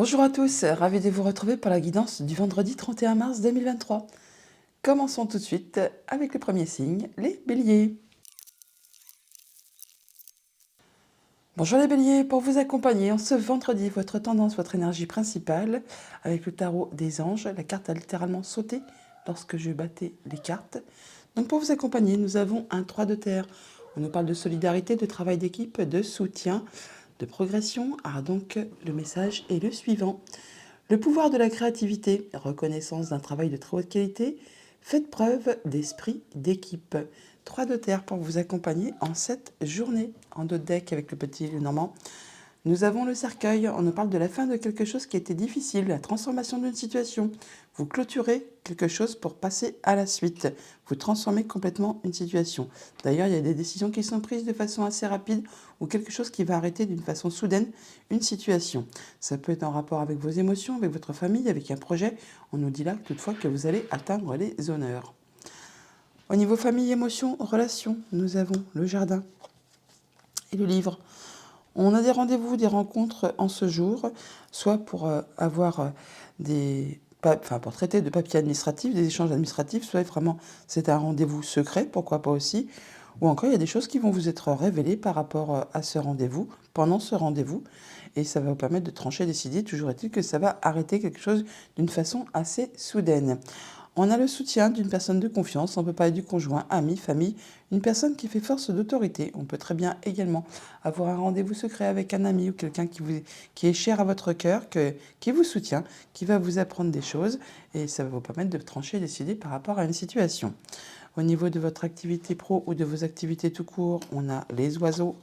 Bonjour à tous, ravi de vous retrouver pour la guidance du vendredi 31 mars 2023. Commençons tout de suite avec le premier signe, les béliers. Bonjour les béliers, pour vous accompagner en ce vendredi, votre tendance, votre énergie principale, avec le tarot des anges, la carte a littéralement sauté lorsque je battais les cartes. Donc pour vous accompagner, nous avons un 3 de terre. On nous parle de solidarité, de travail d'équipe, de soutien, de progression. Ah donc le message est le suivant. Le pouvoir de la créativité, reconnaissance d'un travail de très haute qualité, faites preuve d'esprit d'équipe. 3 de terre pour vous accompagner en cette journée. En dos de deck avec le petit Lenormand. Nous avons le cercueil, on nous parle de la fin de quelque chose qui était difficile, la transformation d'une situation. Vous clôturez quelque chose pour passer à la suite. Vous transformez complètement une situation. D'ailleurs, il y a des décisions qui sont prises de façon assez rapide ou quelque chose qui va arrêter d'une façon soudaine une situation. Ça peut être en rapport avec vos émotions, avec votre famille, avec un projet. On nous dit là toutefois que vous allez atteindre les honneurs. Au niveau famille, émotions, relations, nous avons le jardin et le livre. On a des rendez-vous, des rencontres en ce jour, soit pour avoir pour traiter de papiers administratifs, des échanges administratifs, soit vraiment c'est un rendez-vous secret, pourquoi pas aussi, ou encore il y a des choses qui vont vous être révélées par rapport à ce rendez-vous, pendant ce rendez-vous, et ça va vous permettre de trancher, décider, toujours est-il que ça va arrêter quelque chose d'une façon assez soudaine. On a le soutien d'une personne de confiance, on peut parler du conjoint, ami, famille, une personne qui fait force d'autorité. On peut très bien également avoir un rendez-vous secret avec un ami ou quelqu'un qui est cher à votre cœur, qui vous soutient, qui va vous apprendre des choses et ça va vous permettre de trancher et décider par rapport à une situation. Au niveau de votre activité pro ou de vos activités tout court, on a les oiseaux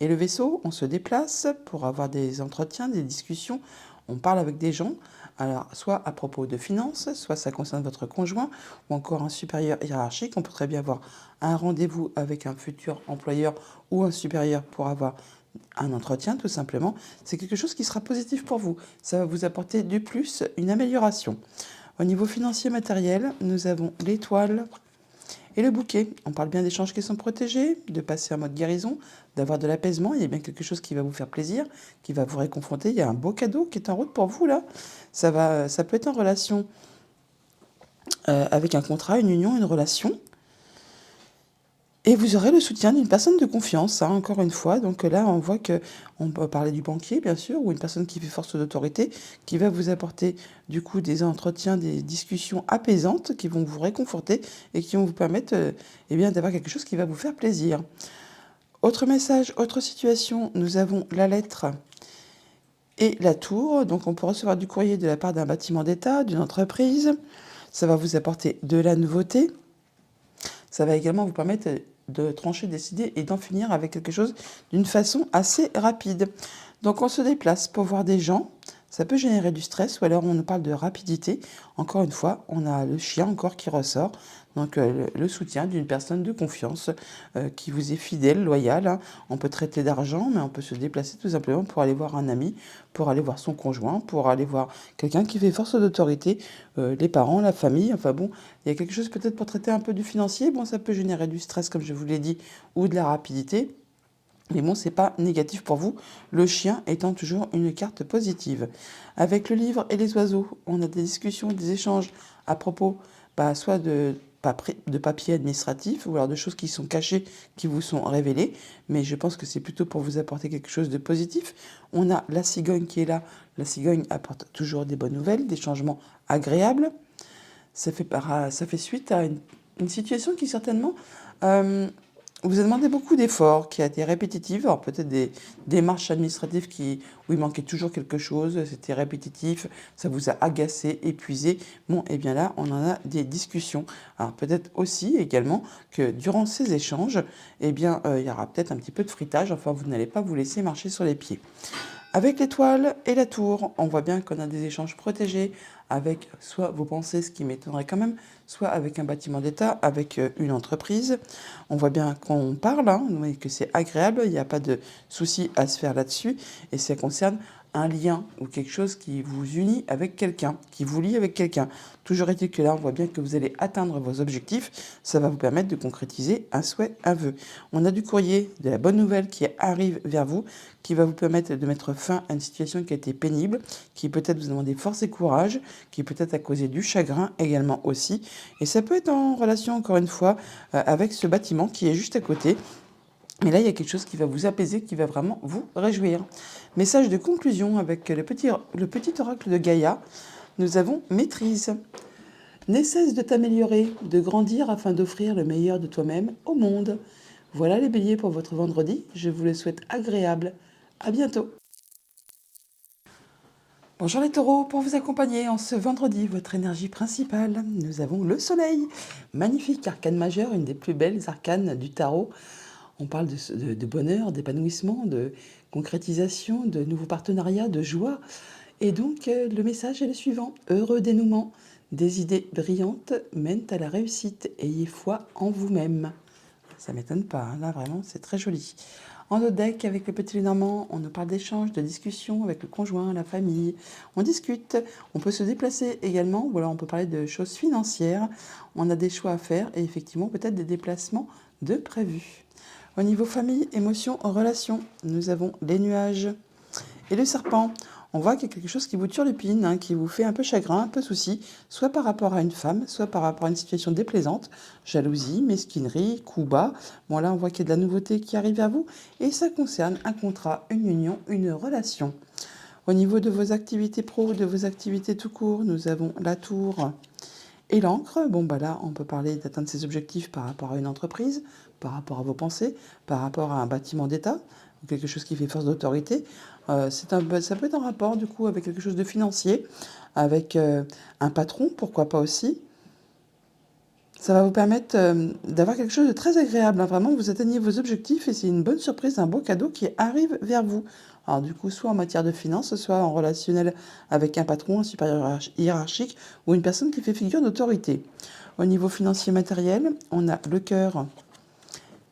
et le vaisseau. On se déplace pour avoir des entretiens, des discussions. On parle avec des gens. Alors, soit à propos de finances, soit ça concerne votre conjoint ou encore un supérieur hiérarchique. On peut très bien avoir un rendez-vous avec un futur employeur ou un supérieur pour avoir un entretien, tout simplement. C'est quelque chose qui sera positif pour vous. Ça va vous apporter du plus, une amélioration. Au niveau financier matériel, nous avons l'étoile et le bouquet. On parle bien d'échanges qui sont protégés, de passer en mode guérison, d'avoir de l'apaisement. Il y a bien quelque chose qui va vous faire plaisir, qui va vous réconforter. Il y a un beau cadeau qui est en route pour vous là. Ça peut être en relation avec un contrat, une union, une relation. Et vous aurez le soutien d'une personne de confiance, hein, encore une fois. Donc là, on voit que on peut parler du banquier, bien sûr, ou une personne qui fait force d'autorité, qui va vous apporter du coup des entretiens, des discussions apaisantes, qui vont vous réconforter et qui vont vous permettre eh bien, d'avoir quelque chose qui va vous faire plaisir. Autre message, autre situation, nous avons la lettre et la tour. Donc on peut recevoir du courrier de la part d'un bâtiment d'État, d'une entreprise. Ça va vous apporter de la nouveauté. Ça va également vous permettre de trancher, décider et d'en finir avec quelque chose d'une façon assez rapide. Donc on se déplace pour voir des gens, ça peut générer du stress ou alors on nous parle de rapidité. Encore une fois, on a le chien encore qui ressort. Donc le soutien d'une personne de confiance qui vous est fidèle, loyale, hein. On peut traiter d'argent, mais on peut se déplacer tout simplement pour aller voir un ami, pour aller voir son conjoint, pour aller voir quelqu'un qui fait force d'autorité, les parents, la famille. Enfin bon, il y a quelque chose peut-être pour traiter un peu du financier. Bon, ça peut générer du stress, comme je vous l'ai dit, ou de la rapidité. Mais bon, c'est pas négatif pour vous, le chien étant toujours une carte positive. Avec le livre et les oiseaux, on a des discussions, des échanges à propos soit de papiers administratifs ou alors de choses qui sont cachées, qui vous sont révélées. Mais je pense que c'est plutôt pour vous apporter quelque chose de positif. On a la cigogne qui est là. La cigogne apporte toujours des bonnes nouvelles, des changements agréables. Ça fait suite à une situation qui certainement vous a demandé beaucoup d'efforts, qui a été répétitive. Alors peut-être des démarches administratives où il manquait toujours quelque chose, c'était répétitif, ça vous a agacé, épuisé. Bon, et bien là, on en a des discussions. Alors peut-être aussi également que durant ces échanges, eh bien, il y aura peut-être un petit peu de fritage, enfin vous n'allez pas vous laisser marcher sur les pieds. Avec l'étoile et la tour, on voit bien qu'on a des échanges protégés avec soit vos pensées, ce qui m'étonnerait quand même, soit avec un bâtiment d'État, avec une entreprise. On voit bien qu'on parle, hein, que c'est agréable, il n'y a pas de souci à se faire là-dessus. Et ça concerne un lien ou quelque chose qui vous unit avec quelqu'un, qui vous lie avec quelqu'un. Toujours est-il que là, on voit bien que vous allez atteindre vos objectifs. Ça va vous permettre de concrétiser un souhait, un vœu. On a du courrier, de la bonne nouvelle qui arrive vers vous, qui va vous permettre de mettre fin à une situation qui a été pénible, qui peut-être vous demander force et courage, qui peut-être a causé du chagrin également aussi. Et ça peut être en relation, encore une fois, avec ce bâtiment qui est juste à côté. Mais là, il y a quelque chose qui va vous apaiser, qui va vraiment vous réjouir. Message de conclusion avec le petit oracle de Gaïa. Nous avons maîtrise. N'aie cesse de t'améliorer, de grandir afin d'offrir le meilleur de toi-même au monde. Voilà les béliers pour votre vendredi. Je vous le souhaite agréable. À bientôt. Bonjour les taureaux, pour vous accompagner en ce vendredi, votre énergie principale, nous avons le soleil. Magnifique arcane majeur, une des plus belles arcanes du tarot. On parle de bonheur, d'épanouissement, de concrétisation, de nouveaux partenariats, de joie. Et donc, le message est le suivant. Heureux dénouement. Des idées brillantes mènent à la réussite. Ayez foi en vous-même. Ça ne m'étonne pas, hein. Là vraiment, c'est très joli. En notre deck, avec le petit Lénormand, on nous parle d'échanges, de discussions avec le conjoint, la famille. On discute, on peut se déplacer également, ou alors on peut parler de choses financières. On a des choix à faire et effectivement peut-être des déplacements de prévus. Au niveau famille, émotions, relations, nous avons les nuages et le serpent. On voit qu'il y a quelque chose qui vous turlupine, hein, qui vous fait un peu chagrin, un peu souci, soit par rapport à une femme, soit par rapport à une situation déplaisante, jalousie, mesquinerie, coup bas. Bon là, on voit qu'il y a de la nouveauté qui arrive à vous et ça concerne un contrat, une union, une relation. Au niveau de vos activités pro, de vos activités tout court, nous avons la tour et l'encre. Bon bah là, on peut parler d'atteindre ses objectifs par rapport à une entreprise, par rapport à vos pensées, par rapport à un bâtiment d'État, ou quelque chose qui fait force d'autorité. Ça peut être en rapport du coup avec quelque chose de financier, avec un patron, pourquoi pas aussi. Ça va vous permettre d'avoir quelque chose de très agréable, hein. Vraiment, vous atteignez vos objectifs et c'est une bonne surprise, un beau cadeau qui arrive vers vous. Alors du coup, soit en matière de finances, soit en relationnel avec un patron, un supérieur hiérarchique ou une personne qui fait figure d'autorité. Au niveau financier matériel, on a le cœur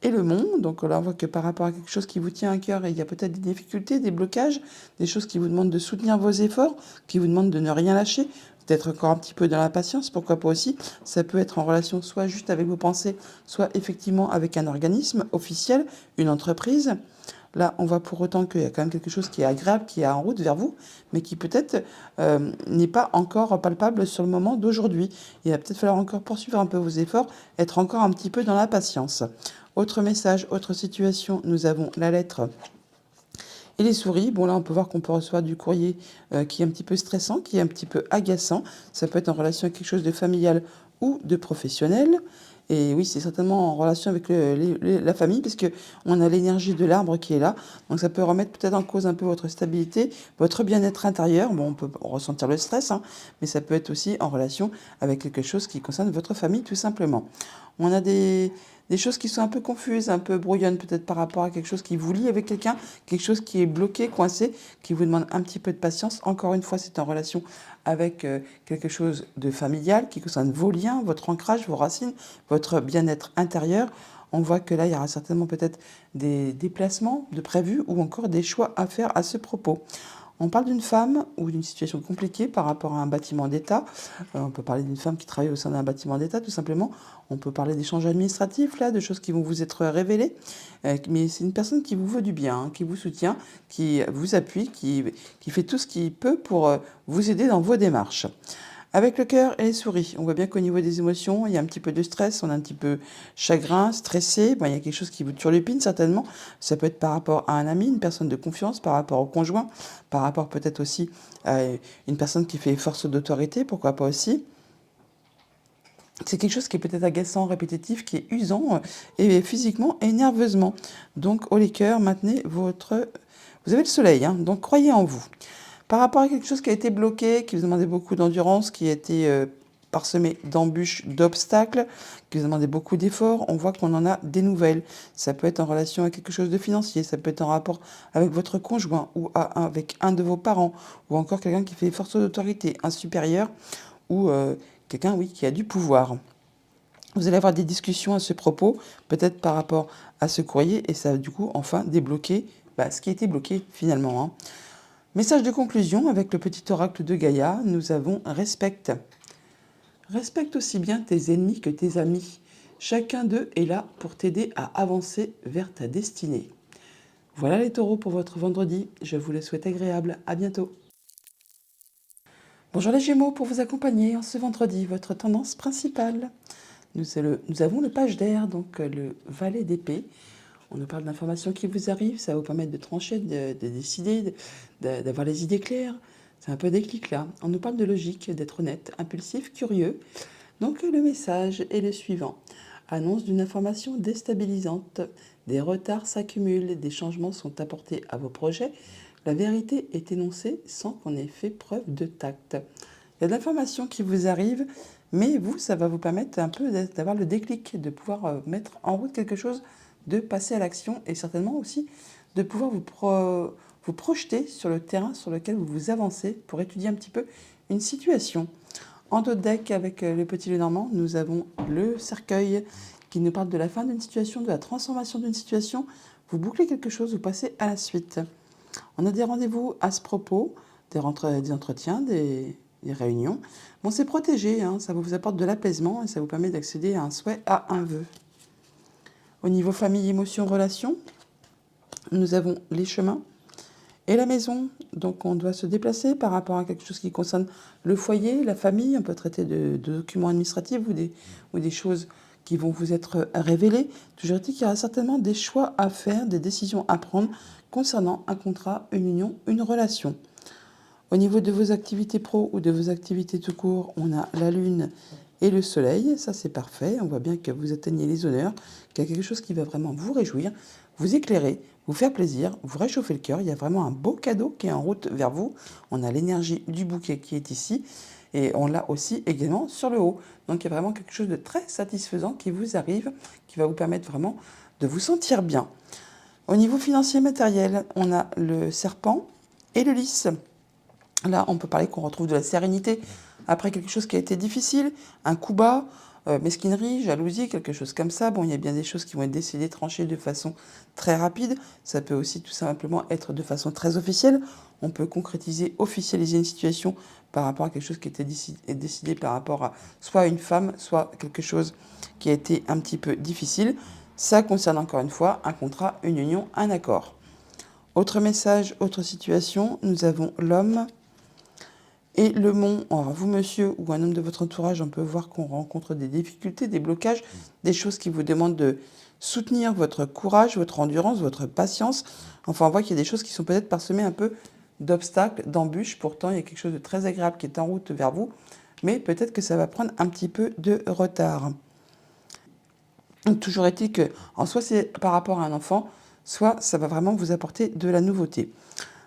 et le monde. Donc là, on voit que par rapport à quelque chose qui vous tient à cœur, il y a peut-être des difficultés, des blocages, des choses qui vous demandent de soutenir vos efforts, qui vous demandent de ne rien lâcher, d'être encore un petit peu dans la patience, pourquoi pas aussi. Ça peut être en relation soit juste avec vos pensées, soit effectivement avec un organisme officiel, une entreprise. Là, on voit pour autant qu'il y a quand même quelque chose qui est agréable, qui est en route vers vous, mais qui peut-être n'est pas encore palpable sur le moment d'aujourd'hui. Il va peut-être falloir encore poursuivre un peu vos efforts, être encore un petit peu dans la patience. Autre message, autre situation, nous avons la lettre et les souris. Bon là, on peut voir qu'on peut recevoir du courrier qui est un petit peu stressant, qui est un petit peu agaçant. Ça peut être en relation avec quelque chose de familial ou de professionnel. Et oui, c'est certainement en relation avec la famille, parce on a l'énergie de l'arbre qui est là. Donc ça peut remettre peut-être en cause un peu votre stabilité, votre bien-être intérieur. Bon, on peut ressentir le stress, hein, mais ça peut être aussi en relation avec quelque chose qui concerne votre famille, tout simplement. On a des choses qui sont un peu confuses, un peu brouillonnes, peut-être par rapport à quelque chose qui vous lie avec quelqu'un, quelque chose qui est bloqué, coincé, qui vous demande un petit peu de patience. Encore une fois, c'est en relation avec quelque chose de familial qui concerne vos liens, votre ancrage, vos racines, votre bien-être intérieur. On voit que là, il y aura certainement peut-être des déplacements de prévus ou encore des choix à faire à ce propos. On parle d'une femme ou d'une situation compliquée par rapport à un bâtiment d'État. On peut parler d'une femme qui travaille au sein d'un bâtiment d'État, tout simplement. On peut parler d'échanges administratifs, là, de choses qui vont vous être révélées. Mais c'est une personne qui vous veut du bien, hein, qui vous soutient, qui vous appuie, qui fait tout ce qu'il peut pour vous aider dans vos démarches. Avec le cœur et les souris, on voit bien qu'au niveau des émotions, il y a un petit peu de stress, on a un petit peu chagrin, stressé. Bon, il y a quelque chose qui vous turlupine certainement. Ça peut être par rapport à un ami, une personne de confiance, par rapport au conjoint, par rapport peut-être aussi à une personne qui fait force d'autorité, pourquoi pas aussi. C'est quelque chose qui est peut-être agaçant, répétitif, qui est usant et physiquement et nerveusement. Donc, au les cœurs, maintenez votre... Vous avez le soleil, hein, donc croyez en vous. Par rapport à quelque chose qui a été bloqué, qui vous demandait beaucoup d'endurance, qui a été parsemé d'embûches, d'obstacles, qui vous demandait beaucoup d'efforts, on voit qu'on en a des nouvelles. Ça peut être en relation avec quelque chose de financier, ça peut être en rapport avec votre conjoint ou avec un de vos parents, ou encore quelqu'un qui fait force d'autorité, un supérieur, ou quelqu'un, oui, qui a du pouvoir. Vous allez avoir des discussions à ce propos, peut-être par rapport à ce courrier, et ça va du coup enfin débloquer ce qui a été bloqué finalement, hein. Message de conclusion avec le petit oracle de Gaïa, nous avons respecte. Respecte aussi bien tes ennemis que tes amis. Chacun d'eux est là pour t'aider à avancer vers ta destinée. Voilà les taureaux pour votre vendredi. Je vous le souhaite agréable. À bientôt. Bonjour les Gémeaux, pour vous accompagner en ce vendredi, votre tendance principale. Nous avons le page d'air, donc le valet d'épée. On nous parle d'informations qui vous arrivent, ça va vous permettre de trancher, de décider, d'avoir les idées claires. C'est un peu déclic là. On nous parle de logique, d'être honnête, impulsif, curieux. Donc le message est le suivant. Annonce d'une information déstabilisante. Des retards s'accumulent, des changements sont apportés à vos projets. La vérité est énoncée sans qu'on ait fait preuve de tact. Il y a de l'information qui vous arrive, mais vous, ça va vous permettre un peu d'avoir le déclic, de pouvoir mettre en route quelque chose, de passer à l'action et certainement aussi de pouvoir vous projeter sur le terrain sur lequel vous avancez pour étudier un petit peu une situation. En dos de deck, avec le petit Lenormand, nous avons le cercueil qui nous parle de la fin d'une situation, de la transformation d'une situation. Vous bouclez quelque chose, vous passez à la suite. On a des rendez-vous à ce propos, des entretiens, des réunions. Bon, c'est protégé, hein, ça vous apporte de l'apaisement et ça vous permet d'accéder à un souhait, à un vœu. Au niveau famille, émotion, relation, nous avons les chemins et la maison. Donc on doit se déplacer par rapport à quelque chose qui concerne le foyer, la famille. On peut traiter de documents administratifs ou des choses qui vont vous être révélées. Toujours est-il qu'il y aura certainement des choix à faire, des décisions à prendre concernant un contrat, une union, une relation. Au niveau de vos activités pro ou de vos activités tout court, on a la lune et le soleil. Ça, c'est parfait. On voit bien que vous atteignez les honneurs, qu'il y a quelque chose qui va vraiment vous réjouir, vous éclairer, vous faire plaisir, vous réchauffer le cœur. Il y a vraiment un beau cadeau qui est en route vers vous. On a l'énergie du bouquet qui est ici et on l'a aussi également sur le haut. Donc, il y a vraiment quelque chose de très satisfaisant qui vous arrive, qui va vous permettre vraiment de vous sentir bien. Au niveau financier matériel, on a le serpent et le lys. Là, on peut parler qu'on retrouve de la sérénité après quelque chose qui a été difficile, un coup bas, mesquinerie, jalousie, quelque chose comme ça. Bon, il y a bien des choses qui vont être décidées, tranchées de façon très rapide. Ça peut aussi tout simplement être de façon très officielle. On peut concrétiser, officialiser une situation par rapport à quelque chose qui était décidé par rapport à soit une femme, soit quelque chose qui a été un petit peu difficile. Ça concerne encore une fois un contrat, une union, un accord. Autre message, autre situation, nous avons l'homme et le mont. Alors vous, monsieur, ou un homme de votre entourage, on peut voir qu'on rencontre des difficultés, des blocages, des choses qui vous demandent de soutenir votre courage, votre endurance, votre patience. Enfin, on voit qu'il y a des choses qui sont peut-être parsemées un peu d'obstacles, d'embûches. Pourtant, il y a quelque chose de très agréable qui est en route vers vous, mais peut-être que ça va prendre un petit peu de retard. Toujours est-il que, en soit c'est par rapport à un enfant, soit ça va vraiment vous apporter de la nouveauté.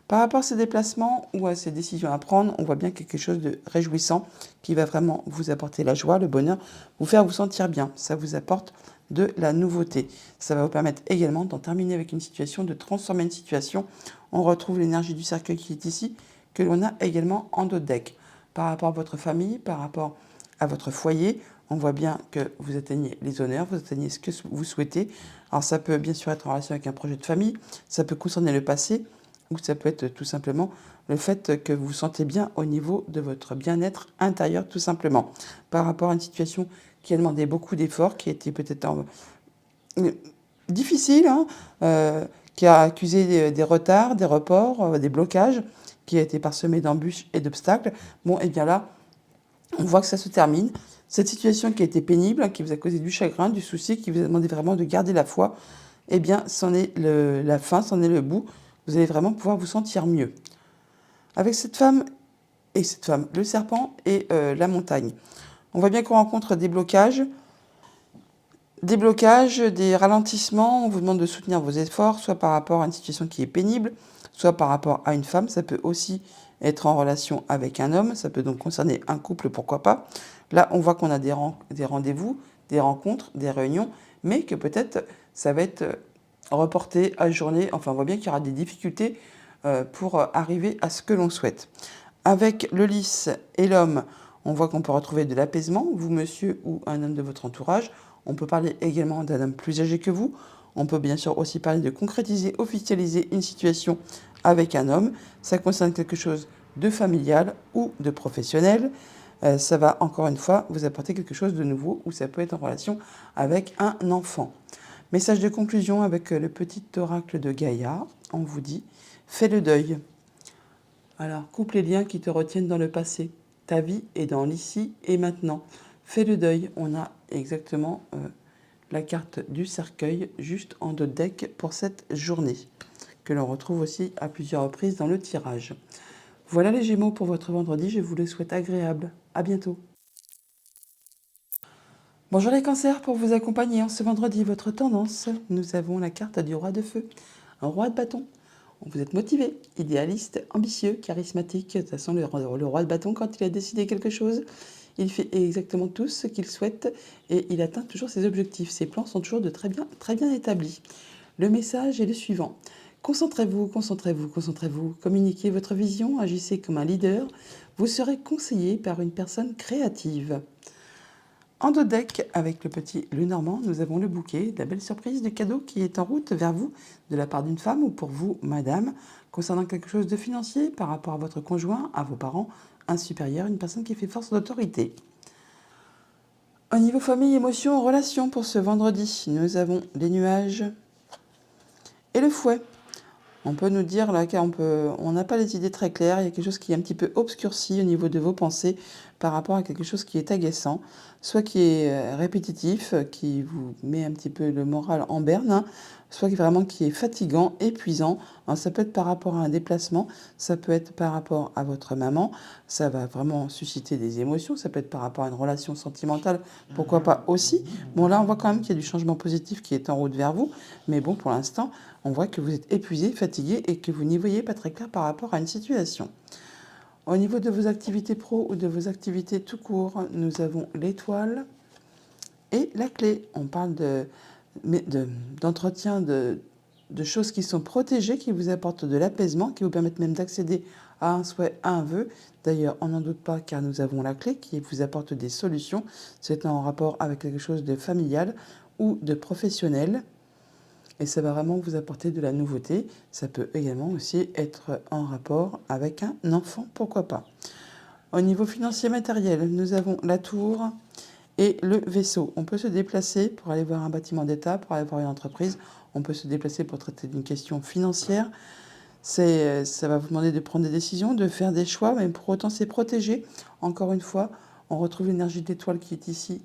Par rapport à ces déplacements ou à ces décisions à prendre, on voit bien quelque chose de réjouissant qui va vraiment vous apporter la joie, le bonheur, vous faire vous sentir bien. Ça vous apporte de la nouveauté. Ça va vous permettre également d'en terminer avec une situation, de transformer une situation. On retrouve l'énergie du cercueil qui est ici, que l'on a également en dos de deck. Par rapport à votre famille, par rapport à votre foyer, on voit bien que vous atteignez les honneurs, vous atteignez ce que vous souhaitez. Alors ça peut bien sûr être en relation avec un projet de famille, ça peut concerner le passé, ou ça peut être tout simplement le fait que vous vous sentez bien au niveau de votre bien-être intérieur, tout simplement. Par rapport à une situation qui a demandé beaucoup d'efforts, qui a été peut-être difficile, hein, qui a accusé des retards, des reports, des blocages, qui a été parsemé d'embûches et d'obstacles. Bon, et bien là, on voit que ça se termine. Cette situation qui a été pénible, qui vous a causé du chagrin, du souci, qui vous a demandé vraiment de garder la foi, eh bien, c'en est la fin, c'en est le bout. Vous allez vraiment pouvoir vous sentir mieux. Avec cette femme, le serpent et la montagne. On voit bien qu'on rencontre des blocages, des ralentissements. On vous demande de soutenir vos efforts, soit par rapport à une situation qui est pénible, soit par rapport à une femme. Ça peut aussi être en relation avec un homme. Ça peut donc concerner un couple, pourquoi pas. Là, on voit qu'on a des rendez-vous, des rencontres, des réunions, mais que peut-être ça va être reporté, ajourné. Enfin, on voit bien qu'il y aura des difficultés pour arriver à ce que l'on souhaite. Avec le lys et l'homme, on voit qu'on peut retrouver de l'apaisement, vous, monsieur, ou un homme de votre entourage. On peut parler également d'un homme plus âgé que vous. On peut bien sûr aussi parler de concrétiser, officialiser une situation avec un homme. Ça concerne quelque chose de familial ou de professionnel. Ça va encore une fois vous apporter quelque chose de nouveau ou ça peut être en relation avec un enfant. Message de conclusion avec le petit oracle de Gaïa. On vous dit, fais le deuil. Alors, coupe les liens qui te retiennent dans le passé. Ta vie est dans l'ici et maintenant. Fais le deuil. On a exactement la carte du cercueil juste en dos de deck pour cette journée, que l'on retrouve aussi à plusieurs reprises dans le tirage. Voilà les Gémeaux pour votre vendredi. Je vous le souhaite agréable. À bientôt. Bonjour les cancers, pour vous accompagner en ce vendredi, votre tendance, nous avons la carte du roi de feu, un roi de bâton. Vous êtes motivé, idéaliste, ambitieux, charismatique. De toute façon, le roi de bâton, quand il a décidé quelque chose, il fait exactement tout ce qu'il souhaite et il atteint toujours ses objectifs. Ses plans sont toujours très bien établis. Le message est le suivant. Concentrez-vous, concentrez-vous, concentrez-vous. Communiquez votre vision, agissez comme un leader. Vous serez conseillé par une personne créative. En dos deck, avec le petit Lenormand, nous avons le bouquet, la belle surprise du cadeau qui est en route vers vous de la part d'une femme ou pour vous, madame, concernant quelque chose de financier par rapport à votre conjoint, à vos parents, un supérieur, une personne qui fait force d'autorité. Au niveau famille, émotions, relations pour ce vendredi, nous avons les nuages et le fouet. On peut nous dire là qu'on n'a pas les idées très claires, il y a quelque chose qui est un petit peu obscurci au niveau de vos pensées par rapport à quelque chose qui est agaçant, soit qui est répétitif, qui vous met un petit peu le moral en berne, hein, soit vraiment qui est fatigant, épuisant. Alors, ça peut être par rapport à un déplacement, ça peut être par rapport à votre maman, ça va vraiment susciter des émotions, ça peut être par rapport à une relation sentimentale, pourquoi pas aussi. Bon là on voit quand même qu'il y a du changement positif qui est en route vers vous, mais bon pour l'instant on voit que vous êtes épuisé, fatigué et que vous n'y voyez pas très clair par rapport à une situation. Au niveau de vos activités pro ou de vos activités tout court, nous avons l'étoile et la clé. On parle d'entretien de choses qui sont protégées, qui vous apportent de l'apaisement, qui vous permettent même d'accéder à un souhait, à un vœu. D'ailleurs, on n'en doute pas car nous avons la clé qui vous apporte des solutions. C'est en rapport avec quelque chose de familial ou de professionnel. Et ça va vraiment vous apporter de la nouveauté. Ça peut également aussi être en rapport avec un enfant, pourquoi pas. Au niveau financier matériel, nous avons la tour et le vaisseau. On peut se déplacer pour aller voir un bâtiment d'État, pour aller voir une entreprise. On peut se déplacer pour traiter d'une question financière. Ça va vous demander de prendre des décisions, de faire des choix, mais pour autant c'est protégé. Encore une fois, on retrouve l'énergie d'étoile qui est ici,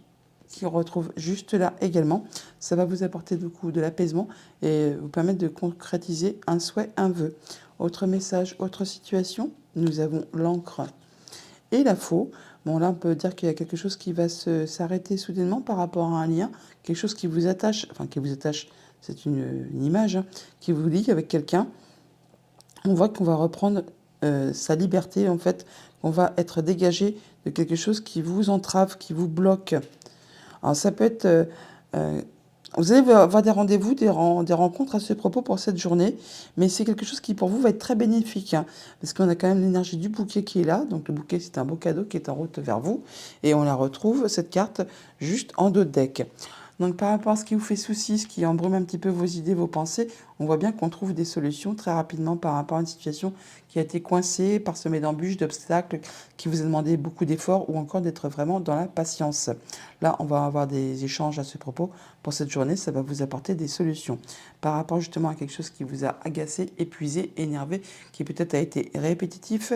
qui retrouve juste là également. Ça va vous apporter du coup de l'apaisement et vous permettre de concrétiser un souhait, un vœu. Autre message, autre situation, nous avons l'encre et la faux. Bon là on peut dire qu'il y a quelque chose qui va s'arrêter soudainement par rapport à un lien, quelque chose qui vous attache, enfin qui vous attache, c'est une image, hein, qui vous lie avec quelqu'un. On voit qu'on va reprendre sa liberté en fait, qu'on va être dégagé de quelque chose qui vous entrave, qui vous bloque. Alors ça peut être... vous allez avoir des rendez-vous, des rencontres à ce propos pour cette journée, mais c'est quelque chose qui pour vous va être très bénéfique, hein, parce qu'on a quand même l'énergie du bouquet qui est là, donc le bouquet c'est un beau cadeau qui est en route vers vous, et on la retrouve, cette carte, juste en dos de deck. Donc par rapport à ce qui vous fait souci, ce qui embrume un petit peu vos idées, vos pensées, on voit bien qu'on trouve des solutions très rapidement par rapport à une situation qui a été coincée, parsemée d'embûches, d'obstacles, qui vous a demandé beaucoup d'efforts ou encore d'être vraiment dans la patience. Là, on va avoir des échanges à ce propos pour cette journée, ça va vous apporter des solutions. Par rapport justement à quelque chose qui vous a agacé, épuisé, énervé, qui peut-être a été répétitif,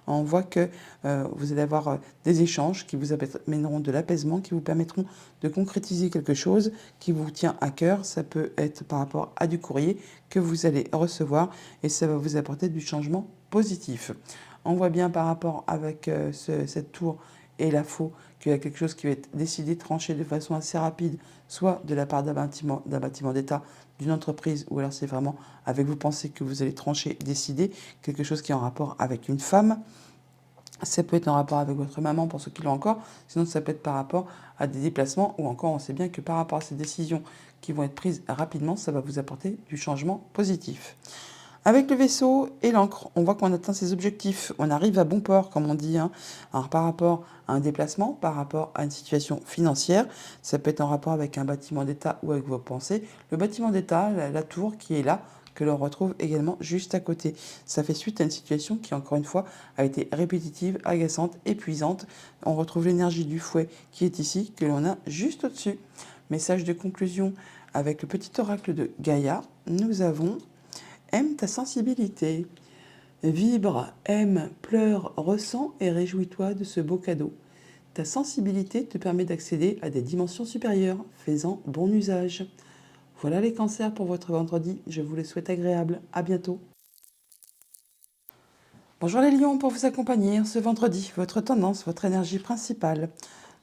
on voit que vous allez avoir des échanges qui vous amèneront de l'apaisement, qui vous permettront de concrétiser quelque chose qui vous tient à cœur. Ça peut être par rapport à du courrier que vous allez recevoir et ça va vous apporter du changement positif. On voit bien par rapport avec cette tour et la faux qu'il y a quelque chose qui va être décidé, tranché de façon assez rapide, soit de la part d'un bâtiment d'État, d'une entreprise, ou alors c'est vraiment avec vos pensées que vous allez trancher, décider, quelque chose qui est en rapport avec une femme. Ça peut être en rapport avec votre maman pour ceux qui l'ont encore, sinon ça peut être par rapport à des déplacements ou encore on sait bien que par rapport à ces décisions qui vont être prises rapidement, ça va vous apporter du changement positif. Avec le vaisseau et l'encre, on voit qu'on atteint ses objectifs, on arrive à bon port comme on dit. Hein. Alors par rapport à un déplacement, par rapport à une situation financière, ça peut être en rapport avec un bâtiment d'État ou avec vos pensées. Le bâtiment d'État, la tour qui est là, que l'on retrouve également juste à côté. Ça fait suite à une situation qui, encore une fois, a été répétitive, agaçante, épuisante. On retrouve l'énergie du fouet qui est ici, que l'on a juste au-dessus. Message de conclusion avec le petit oracle de Gaïa. Nous avons « Aime ta sensibilité ». Vibre, aime, pleure, ressens et réjouis-toi de ce beau cadeau. Ta sensibilité te permet d'accéder à des dimensions supérieures, fais-en bon usage. Voilà les cancers pour votre vendredi, je vous les souhaite agréables. À bientôt. Bonjour les lions, pour vous accompagner ce vendredi, votre tendance, votre énergie principale.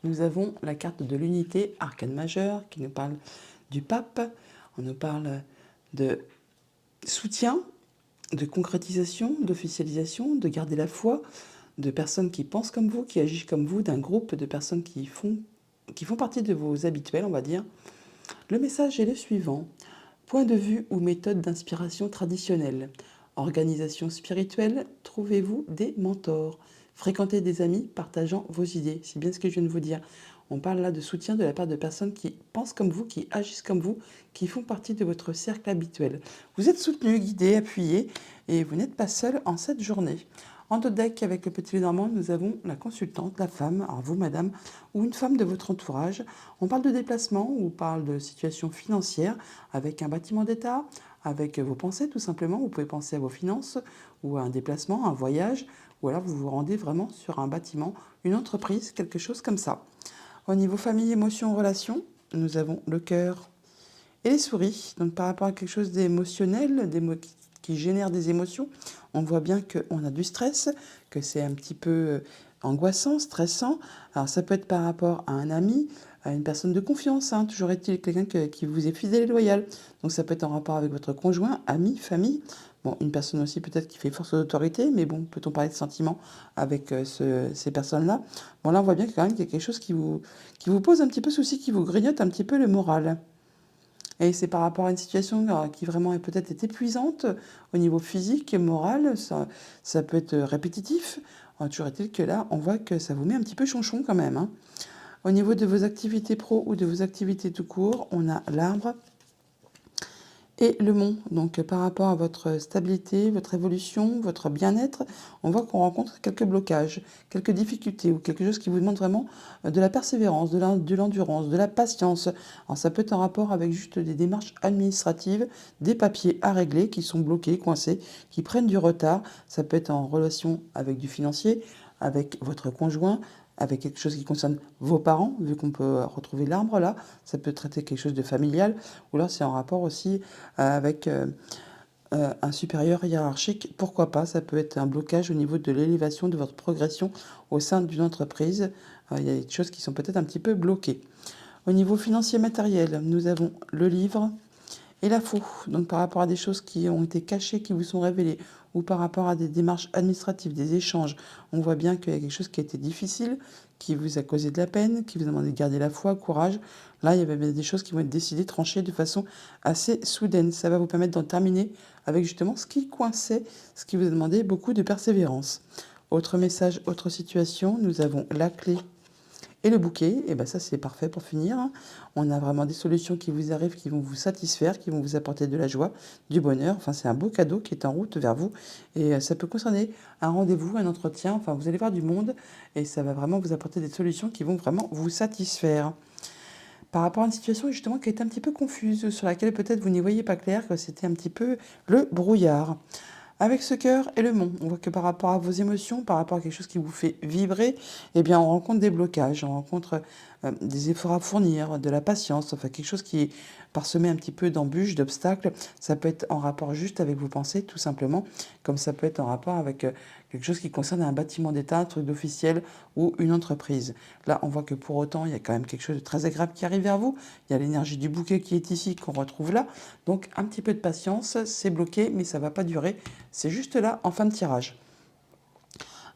Nous avons la carte de l'unité, arcane majeur, qui nous parle du pape. On nous parle de soutien, de concrétisation, d'officialisation, de garder la foi, de personnes qui pensent comme vous, qui agissent comme vous, d'un groupe de personnes qui font partie de vos habituels, on va dire. Le message est le suivant. Point de vue ou méthode d'inspiration traditionnelle. Organisation spirituelle, trouvez-vous des mentors. Fréquentez des amis partageant vos idées. C'est bien ce que je viens de vous dire. On parle là de soutien de la part de personnes qui pensent comme vous, qui agissent comme vous, qui font partie de votre cercle habituel. Vous êtes soutenu, guidé, appuyé et vous n'êtes pas seul en cette journée. En dos deck, avec le petit Lénormand, nous avons la consultante, la femme, alors vous, madame, ou une femme de votre entourage. On parle de déplacement ou on parle de situation financière avec un bâtiment d'État, avec vos pensées tout simplement. Vous pouvez penser à vos finances ou à un déplacement, un voyage, ou alors vous vous rendez vraiment sur un bâtiment, une entreprise, quelque chose comme ça. Au niveau famille, émotions, relations, nous avons le cœur et les souris. Donc par rapport à quelque chose d'émotionnel, qui génère des émotions, on voit bien qu'on a du stress, que c'est un petit peu angoissant, stressant. Alors ça peut être par rapport à un ami, à une personne de confiance, hein. Toujours est-il quelqu'un qui vous est fidèle et loyal. Donc ça peut être en rapport avec votre conjoint, ami, famille. Bon, une personne aussi peut-être qui fait force d'autorité, mais bon, peut-on parler de sentiments avec ces personnes-là? Bon, là, on voit bien quand même qu'il y a quelque chose qui vous pose un petit peu souci, qui vous grignote un petit peu le moral. Et c'est par rapport à une situation qui vraiment peut-être est épuisante au niveau physique, moral, ça peut être répétitif. Toujours est-il que là, on voit que ça vous met un petit peu chonchon quand même, hein. Au niveau de vos activités pro ou de vos activités tout court, on a l'arbre et le mont. Donc par rapport à votre stabilité, votre évolution, votre bien-être, on voit qu'on rencontre quelques blocages, quelques difficultés ou quelque chose qui vous demande vraiment de la persévérance, de l'endurance, de la patience. Alors ça peut être en rapport avec juste des démarches administratives, des papiers à régler qui sont bloqués, coincés, qui prennent du retard. Ça peut être en relation avec du financier, avec votre conjoint, avec quelque chose qui concerne vos parents, vu qu'on peut retrouver l'arbre là, ça peut traiter quelque chose de familial, ou là c'est en rapport aussi avec un supérieur hiérarchique, pourquoi pas, ça peut être un blocage au niveau de l'élévation de votre progression au sein d'une entreprise, il y a des choses qui sont peut-être un petit peu bloquées. Au niveau financier matériel, nous avons le livre et la faux, donc par rapport à des choses qui ont été cachées, qui vous sont révélées, ou par rapport à des démarches administratives, des échanges, on voit bien qu'il y a quelque chose qui a été difficile, qui vous a causé de la peine, qui vous a demandé de garder la foi, courage. Là, il y avait bien des choses qui vont être décidées, tranchées de façon assez soudaine. Ça va vous permettre d'en terminer avec justement ce qui coinçait, ce qui vous a demandé beaucoup de persévérance. Autre message, autre situation, nous avons la clé et le bouquet, et ben ça c'est parfait pour finir. On a vraiment des solutions qui vous arrivent, qui vont vous satisfaire, qui vont vous apporter de la joie, du bonheur. Enfin, c'est un beau cadeau qui est en route vers vous. Et ça peut concerner un rendez-vous, un entretien. Enfin, vous allez voir du monde et ça va vraiment vous apporter des solutions qui vont vraiment vous satisfaire. Par rapport à une situation justement qui est un petit peu confuse, sur laquelle peut-être vous n'y voyez pas clair, que c'était un petit peu le brouillard. Avec ce cœur et le mont, on voit que par rapport à vos émotions, par rapport à quelque chose qui vous fait vibrer, eh bien on rencontre des blocages, on rencontre des efforts à fournir, de la patience, enfin quelque chose qui est parsemé un petit peu d'embûches, d'obstacles. Ça peut être en rapport juste avec vos pensées, tout simplement, comme ça peut être en rapport avec quelque chose qui concerne un bâtiment d'État, un truc d'officiel ou une entreprise. Là, on voit que pour autant, il y a quand même quelque chose de très agréable qui arrive vers vous. Il y a l'énergie du bouquet qui est ici, qu'on retrouve là. Donc un petit peu de patience, c'est bloqué, mais ça ne va pas durer. C'est juste là en fin de tirage.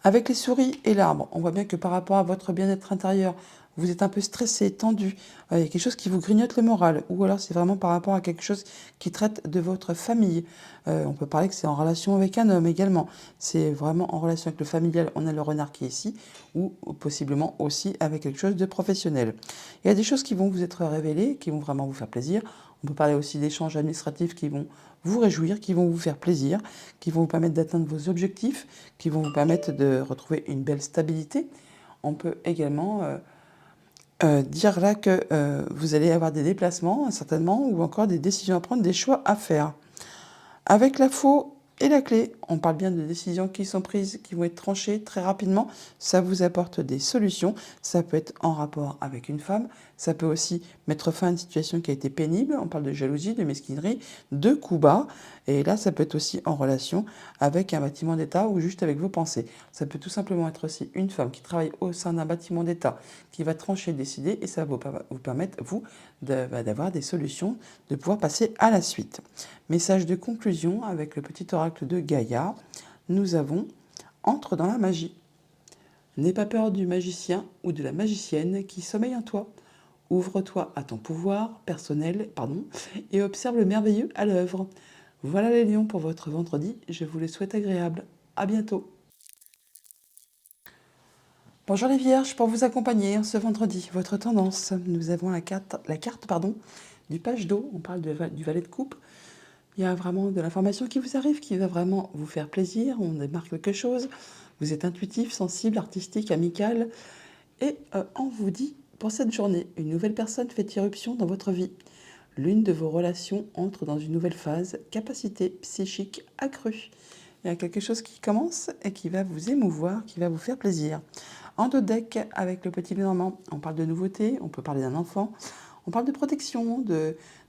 Avec les souris et l'arbre, on voit bien que par rapport à votre bien-être intérieur, vous êtes un peu stressé, tendu, il y a quelque chose qui vous grignote le moral, ou alors c'est vraiment par rapport à quelque chose qui traite de votre famille. On peut parler que c'est en relation avec un homme également. C'est vraiment en relation avec le familial, on a le renard qui est ici, ou possiblement aussi avec quelque chose de professionnel. Il y a des choses qui vont vous être révélées, qui vont vraiment vous faire plaisir. On peut parler aussi d'échanges administratifs qui vont vous réjouir, qui vont vous faire plaisir, qui vont vous permettre d'atteindre vos objectifs, qui vont vous permettre de retrouver une belle stabilité. On peut également dire là que vous allez avoir des déplacements, certainement, ou encore des décisions à prendre, des choix à faire. Avec la faux et la clé, on parle bien de décisions qui sont prises, qui vont être tranchées très rapidement. Ça vous apporte des solutions. Ça peut être en rapport avec une femme. Ça peut aussi mettre fin à une situation qui a été pénible. On parle de jalousie, de mesquinerie, de coups bas. Et là, ça peut être aussi en relation avec un bâtiment d'État ou juste avec vos pensées. Ça peut tout simplement être aussi une femme qui travaille au sein d'un bâtiment d'État, qui va trancher, décider, et ça va vous permettre, vous, d'avoir des solutions, de pouvoir passer à la suite. Message de conclusion avec le petit oracle de Gaïa. Nous avons « Entre dans la magie ». N'aie pas peur du magicien ou de la magicienne qui sommeille en toi. Ouvre-toi à ton pouvoir personnel, et observe le merveilleux à l'œuvre. Voilà les lions pour votre vendredi. Je vous les souhaite agréables. À bientôt. Bonjour les vierges, pour vous accompagner ce vendredi, votre tendance. Nous avons la carte du page d'eau. On parle du valet de coupe. Il y a vraiment de l'information qui vous arrive, qui va vraiment vous faire plaisir. On démarque quelque chose. Vous êtes intuitif, sensible, artistique, amical. Et on vous dit, pour cette journée, une nouvelle personne fait irruption dans votre vie. L'une de vos relations entre dans une nouvelle phase, capacité psychique accrue. Il y a quelque chose qui commence et qui va vous émouvoir, qui va vous faire plaisir. En dos de deck, avec le petit Lénormand, on parle de nouveautés, on peut parler d'un enfant, on parle de protection,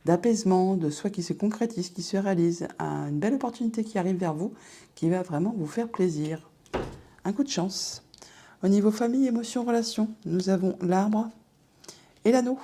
d'apaisement, de soi qui se concrétise, qui se réalise, une belle opportunité qui arrive vers vous, qui va vraiment vous faire plaisir. Un coup de chance. Au niveau famille, émotions, relations, nous avons l'arbre et l'anneau.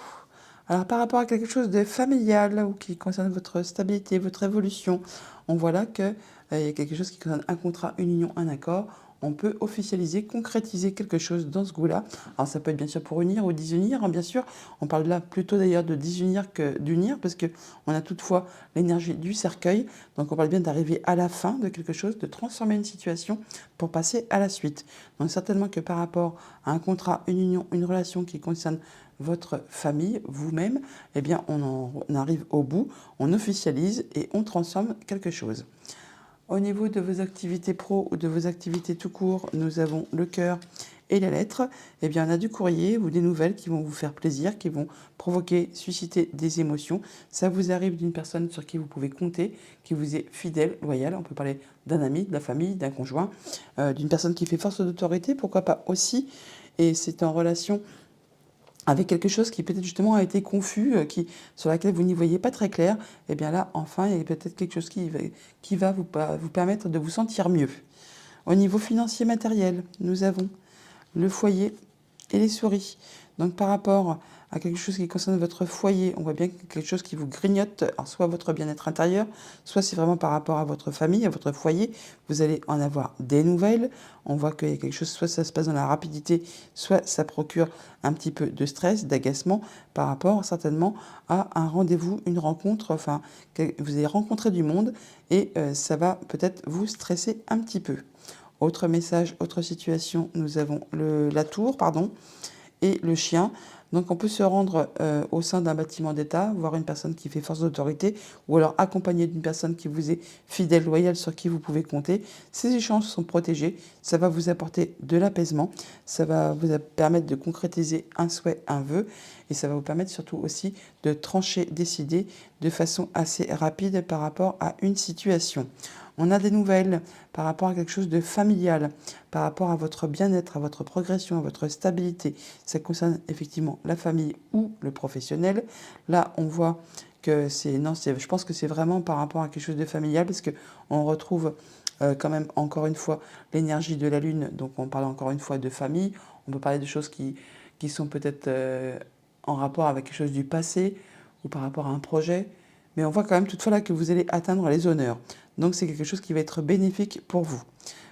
Alors par rapport à quelque chose de familial ou qui concerne votre stabilité, votre évolution, on voit là qu'il y a quelque chose qui concerne un contrat, une union, un accord. On peut officialiser, concrétiser quelque chose dans ce goût-là. Alors ça peut être bien sûr pour unir ou désunir, bien sûr. On parle là plutôt d'ailleurs de désunir que d'unir, parce qu'on a toutefois l'énergie du cercueil. Donc on parle bien d'arriver à la fin de quelque chose, de transformer une situation pour passer à la suite. Donc certainement que par rapport à un contrat, une union, une relation qui concerne votre famille, vous-même, eh bien on arrive au bout, on officialise et on transforme quelque chose. Au niveau de vos activités pro ou de vos activités tout court, nous avons le cœur et la lettre. Eh bien, on a du courrier ou des nouvelles qui vont vous faire plaisir, qui vont provoquer, susciter des émotions. Ça vous arrive d'une personne sur qui vous pouvez compter, qui vous est fidèle, loyale. On peut parler d'un ami, de la famille, d'un conjoint, d'une personne qui fait force d'autorité, pourquoi pas aussi. Et c'est en relation avec quelque chose qui peut-être justement a été confus, sur laquelle vous n'y voyez pas très clair, et bien là, enfin, il y a peut-être quelque chose qui va vous permettre de vous sentir mieux. Au niveau financier matériel, nous avons le foyer et les souris. Donc par rapport à quelque chose qui concerne votre foyer, on voit bien quelque chose qui vous grignote, alors soit votre bien-être intérieur, soit c'est vraiment par rapport à votre famille, à votre foyer, vous allez en avoir des nouvelles. On voit qu'il y a quelque chose, soit ça se passe dans la rapidité, soit ça procure un petit peu de stress, d'agacement par rapport certainement à un rendez-vous, une rencontre, enfin vous allez rencontrer du monde et ça va peut-être vous stresser un petit peu. Autre message, autre situation, nous avons la tour, et le chien. Donc on peut se rendre au sein d'un bâtiment d'État, voir une personne qui fait force d'autorité, ou alors accompagné d'une personne qui vous est fidèle, loyale, sur qui vous pouvez compter. Ces échanges sont protégés, ça va vous apporter de l'apaisement, ça va vous permettre de concrétiser un souhait, un vœu, et ça va vous permettre surtout aussi de trancher, décider de façon assez rapide par rapport à une situation. On a des nouvelles par rapport à quelque chose de familial, par rapport à votre bien-être, à votre progression, à votre stabilité. Ça concerne effectivement la famille ou le professionnel. Là, on voit que je pense que c'est vraiment par rapport à quelque chose de familial, parce qu'on retrouve quand même encore une fois l'énergie de la lune. Donc on parle encore une fois de famille. On peut parler de choses qui sont peut-être en rapport avec quelque chose du passé ou par rapport à un projet. Mais on voit quand même toutefois là que vous allez atteindre les honneurs. Donc c'est quelque chose qui va être bénéfique pour vous.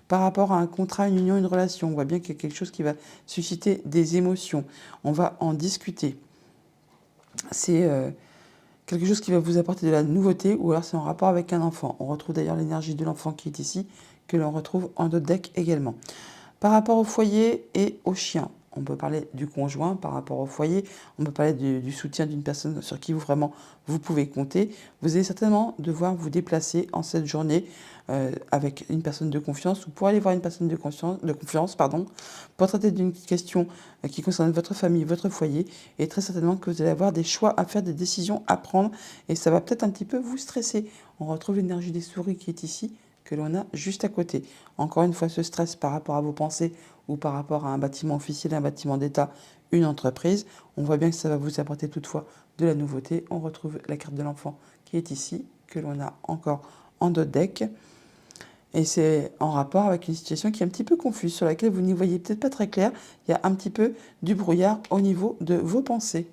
Par rapport à un contrat, une union, une relation, on voit bien qu'il y a quelque chose qui va susciter des émotions. On va en discuter. C'est quelque chose qui va vous apporter de la nouveauté, ou alors c'est en rapport avec un enfant. On retrouve d'ailleurs l'énergie de l'enfant qui est ici, que l'on retrouve en dos de deck également. Par rapport au foyer et au chien, On peut parler du conjoint par rapport au foyer, on peut parler du soutien d'une personne sur qui vraiment vous pouvez compter. Vous allez certainement devoir vous déplacer en cette journée avec une personne de confiance ou pour aller voir une personne de confiance pour traiter d'une question qui concerne votre famille, votre foyer. Et très certainement que vous allez avoir des choix à faire, des décisions à prendre et ça va peut-être un petit peu vous stresser. On retrouve l'énergie des souris qui est ici, que l'on a juste à côté. Encore une fois, ce stress par rapport à vos pensées ou par rapport à un bâtiment officiel, un bâtiment d'État, une entreprise. On voit bien que ça va vous apporter toutefois de la nouveauté. On retrouve la carte de l'enfant qui est ici, que l'on a encore en dos de deck. Et c'est en rapport avec une situation qui est un petit peu confuse, sur laquelle vous n'y voyez peut-être pas très clair. Il y a un petit peu du brouillard au niveau de vos pensées.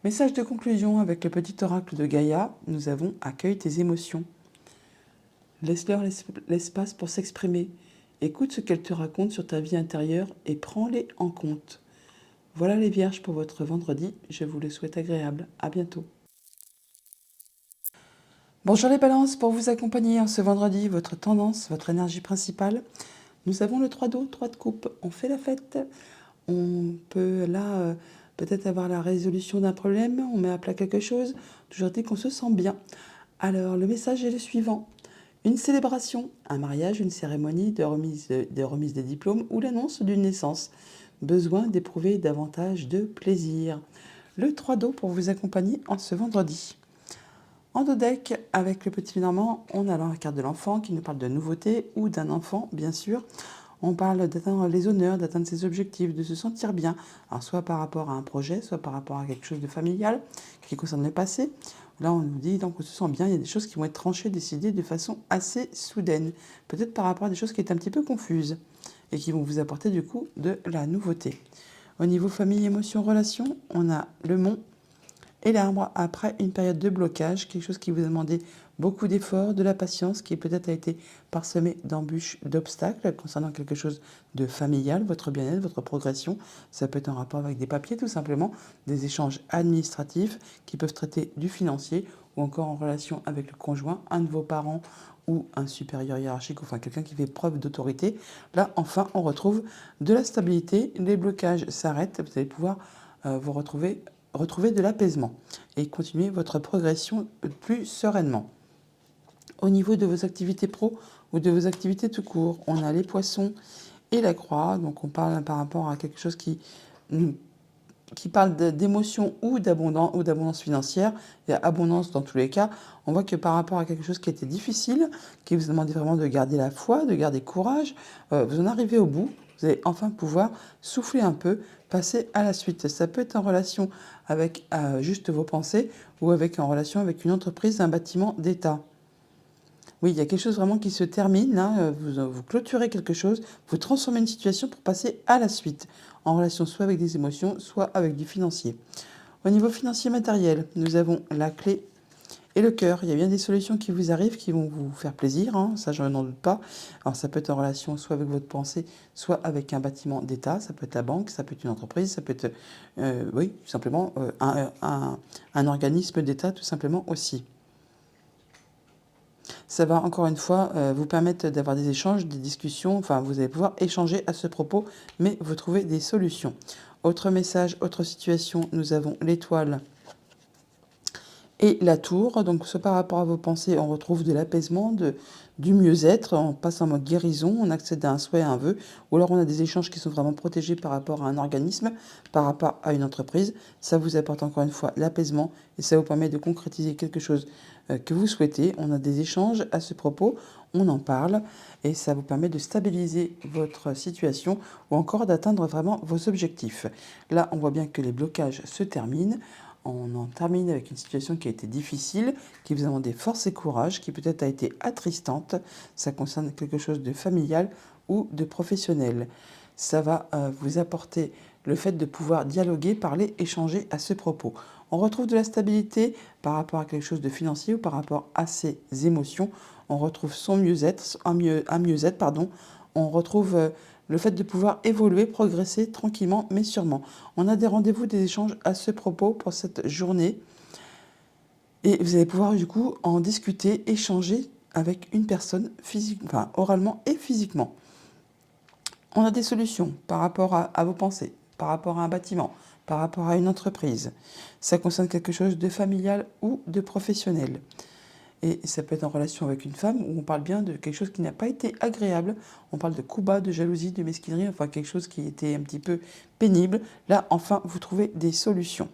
Message de conclusion avec le petit oracle de Gaïa, nous avons accueille tes émotions. Laisse-leur l'espace pour s'exprimer. Écoute ce qu'elles te racontent sur ta vie intérieure et prends-les en compte. Voilà les vierges pour votre vendredi. Je vous le souhaite agréable. À bientôt. Bonjour les balances, pour vous accompagner en ce vendredi, votre tendance, votre énergie principale. Nous avons le 3 d'eau, 3 de coupe. On fait la fête. On peut là peut-être avoir la résolution d'un problème. On met à plat quelque chose. Toujours dit qu'on se sent bien. Alors le message est le suivant. Une célébration, un mariage, une cérémonie de remise des diplômes ou l'annonce d'une naissance. Besoin d'éprouver davantage de plaisir. Le 3 d'eau pour vous accompagner en ce vendredi. En dos deck, avec le petit Normand, on a la carte de l'enfant qui nous parle de nouveautés ou d'un enfant, bien sûr. On parle d'atteindre les honneurs, d'atteindre ses objectifs, de se sentir bien. Alors, soit par rapport à un projet, soit par rapport à quelque chose de familial qui concerne le passé. Là, on nous dit donc on se sent bien, il y a des choses qui vont être tranchées, décidées de façon assez soudaine. Peut-être par rapport à des choses qui étaient un petit peu confuses et qui vont vous apporter du coup de la nouveauté. Au niveau famille, émotion, relation, on a le mont et l'arbre après une période de blocage, quelque chose qui vous a demandé beaucoup d'efforts, de la patience, qui peut-être a été parsemé d'embûches, d'obstacles concernant quelque chose de familial, votre bien-être, votre progression. Ça peut être en rapport avec des papiers tout simplement, des échanges administratifs qui peuvent traiter du financier ou encore en relation avec le conjoint, un de vos parents ou un supérieur hiérarchique, enfin quelqu'un qui fait preuve d'autorité. Là, enfin, on retrouve de la stabilité, les blocages s'arrêtent, vous allez pouvoir vous retrouver de l'apaisement et continuer votre progression plus sereinement. Au niveau de vos activités pro ou de vos activités tout court, on a les poissons et la croix. Donc on parle par rapport à quelque chose qui parle d'émotion ou d'abondance financière. Il y a abondance dans tous les cas. On voit que par rapport à quelque chose qui était difficile, qui vous a demandé vraiment de garder la foi, de garder courage, vous en arrivez au bout. Vous allez enfin pouvoir souffler un peu, passer à la suite. Ça peut être en relation avec juste vos pensées ou en relation avec une entreprise, un bâtiment d'État. Oui, il y a quelque chose vraiment qui se termine, là, vous clôturez quelque chose, vous transformez une situation pour passer à la suite, en relation soit avec des émotions, soit avec du financier. Au niveau financier matériel, nous avons la clé et le cœur. Il y a bien des solutions qui vous arrivent, qui vont vous faire plaisir, ça je n'en doute pas. Alors ça peut être en relation soit avec votre pensée, soit avec un bâtiment d'État, ça peut être la banque, ça peut être une entreprise, ça peut être, oui, tout simplement un organisme d'État, tout simplement aussi. Ça va encore une fois vous permettre d'avoir des échanges, des discussions, enfin vous allez pouvoir échanger à ce propos, mais vous trouvez des solutions. Autre message, autre situation, nous avons l'étoile et la tour. Donc soit par rapport à vos pensées, on retrouve de l'apaisement, du mieux-être, on passe en mode guérison, on accède à un souhait, à un vœu, ou alors on a des échanges qui sont vraiment protégés par rapport à un organisme, par rapport à une entreprise. Ça vous apporte encore une fois l'apaisement et ça vous permet de concrétiser quelque chose que vous souhaitez. On a des échanges à ce propos, on en parle et ça vous permet de stabiliser votre situation ou encore d'atteindre vraiment vos objectifs. Là, on voit bien que les blocages se terminent. On en termine avec une situation qui a été difficile, qui vous a demandé force et courage, qui peut-être a été attristante. Ça concerne quelque chose de familial ou de professionnel. Ça va vous apporter le fait de pouvoir dialoguer, parler, échanger à ce propos. On retrouve de la stabilité par rapport à quelque chose de financier ou par rapport à ses émotions. On retrouve son mieux-être, un mieux-être, pardon. On retrouve le fait de pouvoir évoluer, progresser tranquillement mais sûrement. On a des rendez-vous, des échanges à ce propos pour cette journée. Et vous allez pouvoir du coup en discuter, échanger avec une personne oralement et physiquement. On a des solutions par rapport à vos pensées, par rapport à un bâtiment, par rapport à une entreprise. Ça concerne quelque chose de familial ou de professionnel. Et ça peut être en relation avec une femme où on parle bien de quelque chose qui n'a pas été agréable. On parle de coups bas, de jalousie, de mesquinerie, enfin quelque chose qui était un petit peu pénible. Là, enfin, vous trouvez des solutions.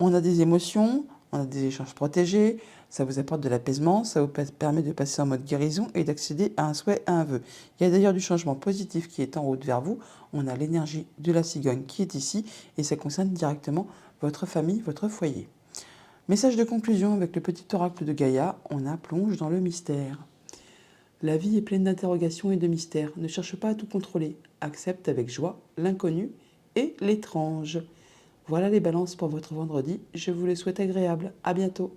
On a des émotions, on a des échanges protégés, ça vous apporte de l'apaisement, ça vous permet de passer en mode guérison et d'accéder à un souhait, à un vœu. Il y a d'ailleurs du changement positif qui est en route vers vous. On a l'énergie de la cigogne qui est ici et ça concerne directement votre famille, votre foyer. Message de conclusion avec le petit oracle de Gaïa, on a plonge dans le mystère. La vie est pleine d'interrogations et de mystères. Ne cherche pas à tout contrôler. Accepte avec joie l'inconnu et l'étrange. Voilà les balances pour votre vendredi. Je vous les souhaite agréables. À bientôt.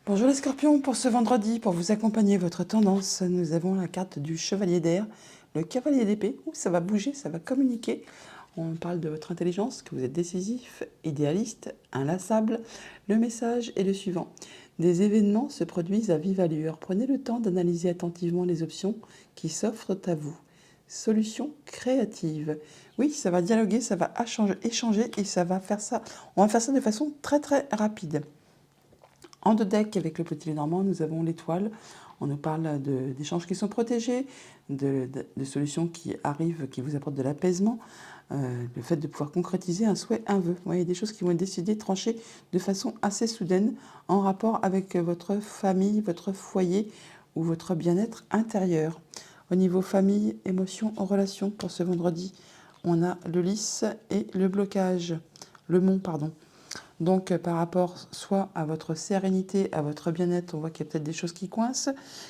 Bonjour les scorpions, pour ce vendredi, pour vous accompagner votre tendance, nous avons la carte du chevalier d'air, le cavalier d'épée, où ça va bouger, ça va communiquer. On parle de votre intelligence, que vous êtes décisif, idéaliste, inlassable. Le message est le suivant. Des événements se produisent à vive allure. Prenez le temps d'analyser attentivement les options qui s'offrent à vous. Solution créative. Oui, ça va dialoguer, ça va échanger et ça va faire ça. On va faire ça de façon très très rapide. En deux decks, avec le petit Lénormand, nous avons l'étoile. On nous parle d'échanges qui sont protégés, de solutions qui arrivent, qui vous apportent de l'apaisement, le fait de pouvoir concrétiser un souhait, un vœu. Il y a des choses qui vont être décidées, tranchées de façon assez soudaine en rapport avec votre famille, votre foyer ou votre bien-être intérieur. Au niveau famille, émotions, relations, pour ce vendredi, on a le lys et le blocage, le mont, pardon. Donc, par rapport soit à votre sérénité, à votre bien-être, on voit qu'il y a peut-être des choses qui coincent,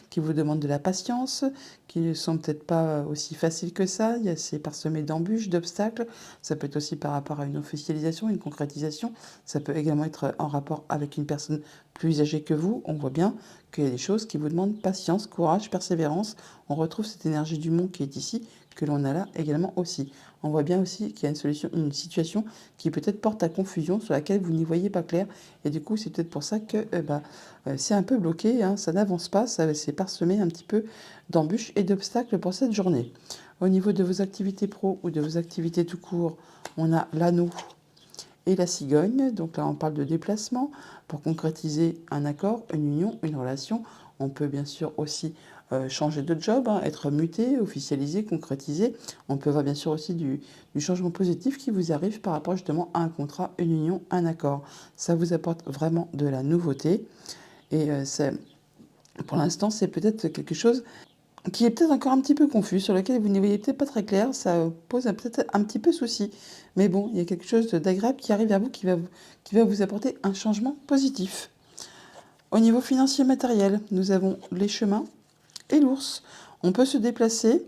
qui vous demandent de la patience, qui ne sont peut-être pas aussi faciles que ça. C'est parsemé d'embûches, d'obstacles. Ça peut être aussi par rapport à une officialisation, une concrétisation. Ça peut également être en rapport avec une personne plus âgée que vous. On voit bien qu'il y a des choses qui vous demandent patience, courage, persévérance. On retrouve cette énergie du monde qui est ici, que l'on a là également aussi. On voit bien aussi qu'il y a une situation qui peut-être porte à confusion, sur laquelle vous n'y voyez pas clair. Et du coup, c'est peut-être pour ça que c'est un peu bloqué, hein, ça n'avance pas, c'est parsemé un petit peu d'embûches et d'obstacles pour cette journée. Au niveau de vos activités pro ou de vos activités tout court, on a l'anneau et la cigogne. Donc là, on parle de déplacement pour concrétiser un accord, une union, une relation. On peut bien sûr aussi changer de job, hein, être muté, officialisé, concrétisé. On peut voir bien sûr aussi du changement positif qui vous arrive par rapport justement à un contrat, une union, un accord. Ça vous apporte vraiment de la nouveauté. Et pour l'instant, c'est peut-être quelque chose qui est peut-être encore un petit peu confus, sur lequel vous n'y voyez peut-être pas très clair, ça pose peut-être un petit peu souci. Mais bon, il y a quelque chose d'agréable qui arrive vers vous, qui va vous apporter un changement positif. Au niveau financier matériel, nous avons les chemins et l'ours. On peut se déplacer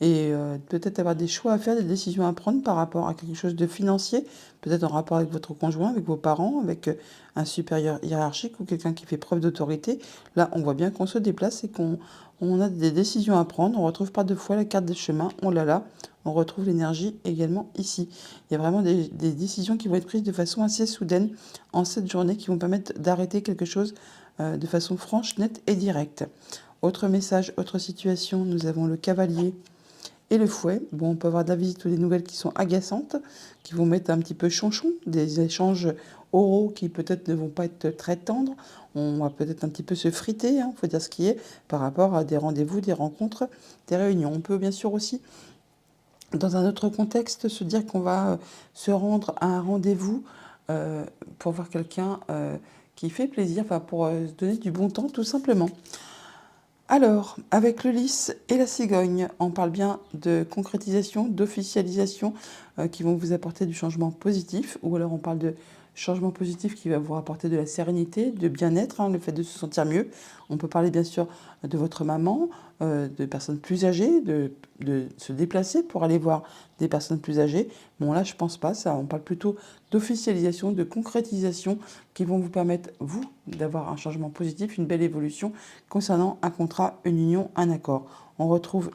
et peut-être avoir des choix à faire, des décisions à prendre par rapport à quelque chose de financier, peut-être en rapport avec votre conjoint, avec vos parents, avec un supérieur hiérarchique ou quelqu'un qui fait preuve d'autorité. Là, on voit bien qu'on se déplace et qu'on a des décisions à prendre. On retrouve pas deux fois la carte des chemins, on l'a là. On retrouve l'énergie également ici. Il y a vraiment des décisions qui vont être prises de façon assez soudaine en cette journée qui vont permettre d'arrêter quelque chose de façon franche, nette et directe. Autre message, autre situation, nous avons le cavalier et le fouet. Bon, on peut avoir de la visite ou des nouvelles qui sont agaçantes, qui vont mettre un petit peu chonchon, des échanges oraux qui peut-être ne vont pas être très tendres. On va peut-être un petit peu se friter, hein, faut dire ce qui est, par rapport à des rendez-vous, des rencontres, des réunions. On peut bien sûr aussi, dans un autre contexte, se dire qu'on va se rendre à un rendez-vous pour voir quelqu'un qui fait plaisir, enfin pour se donner du bon temps tout simplement. Alors, avec le lys et la cigogne, on parle bien de concrétisation, d'officialisation qui vont vous apporter du changement positif, ou alors on parle de changement positif qui va vous apporter de la sérénité, de bien-être, hein, le fait de se sentir mieux. On peut parler bien sûr de votre maman, de personnes plus âgées, de se déplacer pour aller voir des personnes plus âgées. Bon là, je pense pas, ça, on parle plutôt d'officialisation, de concrétisation qui vont vous permettre, vous, d'avoir un changement positif, une belle évolution concernant un contrat, une union, un accord. On retrouve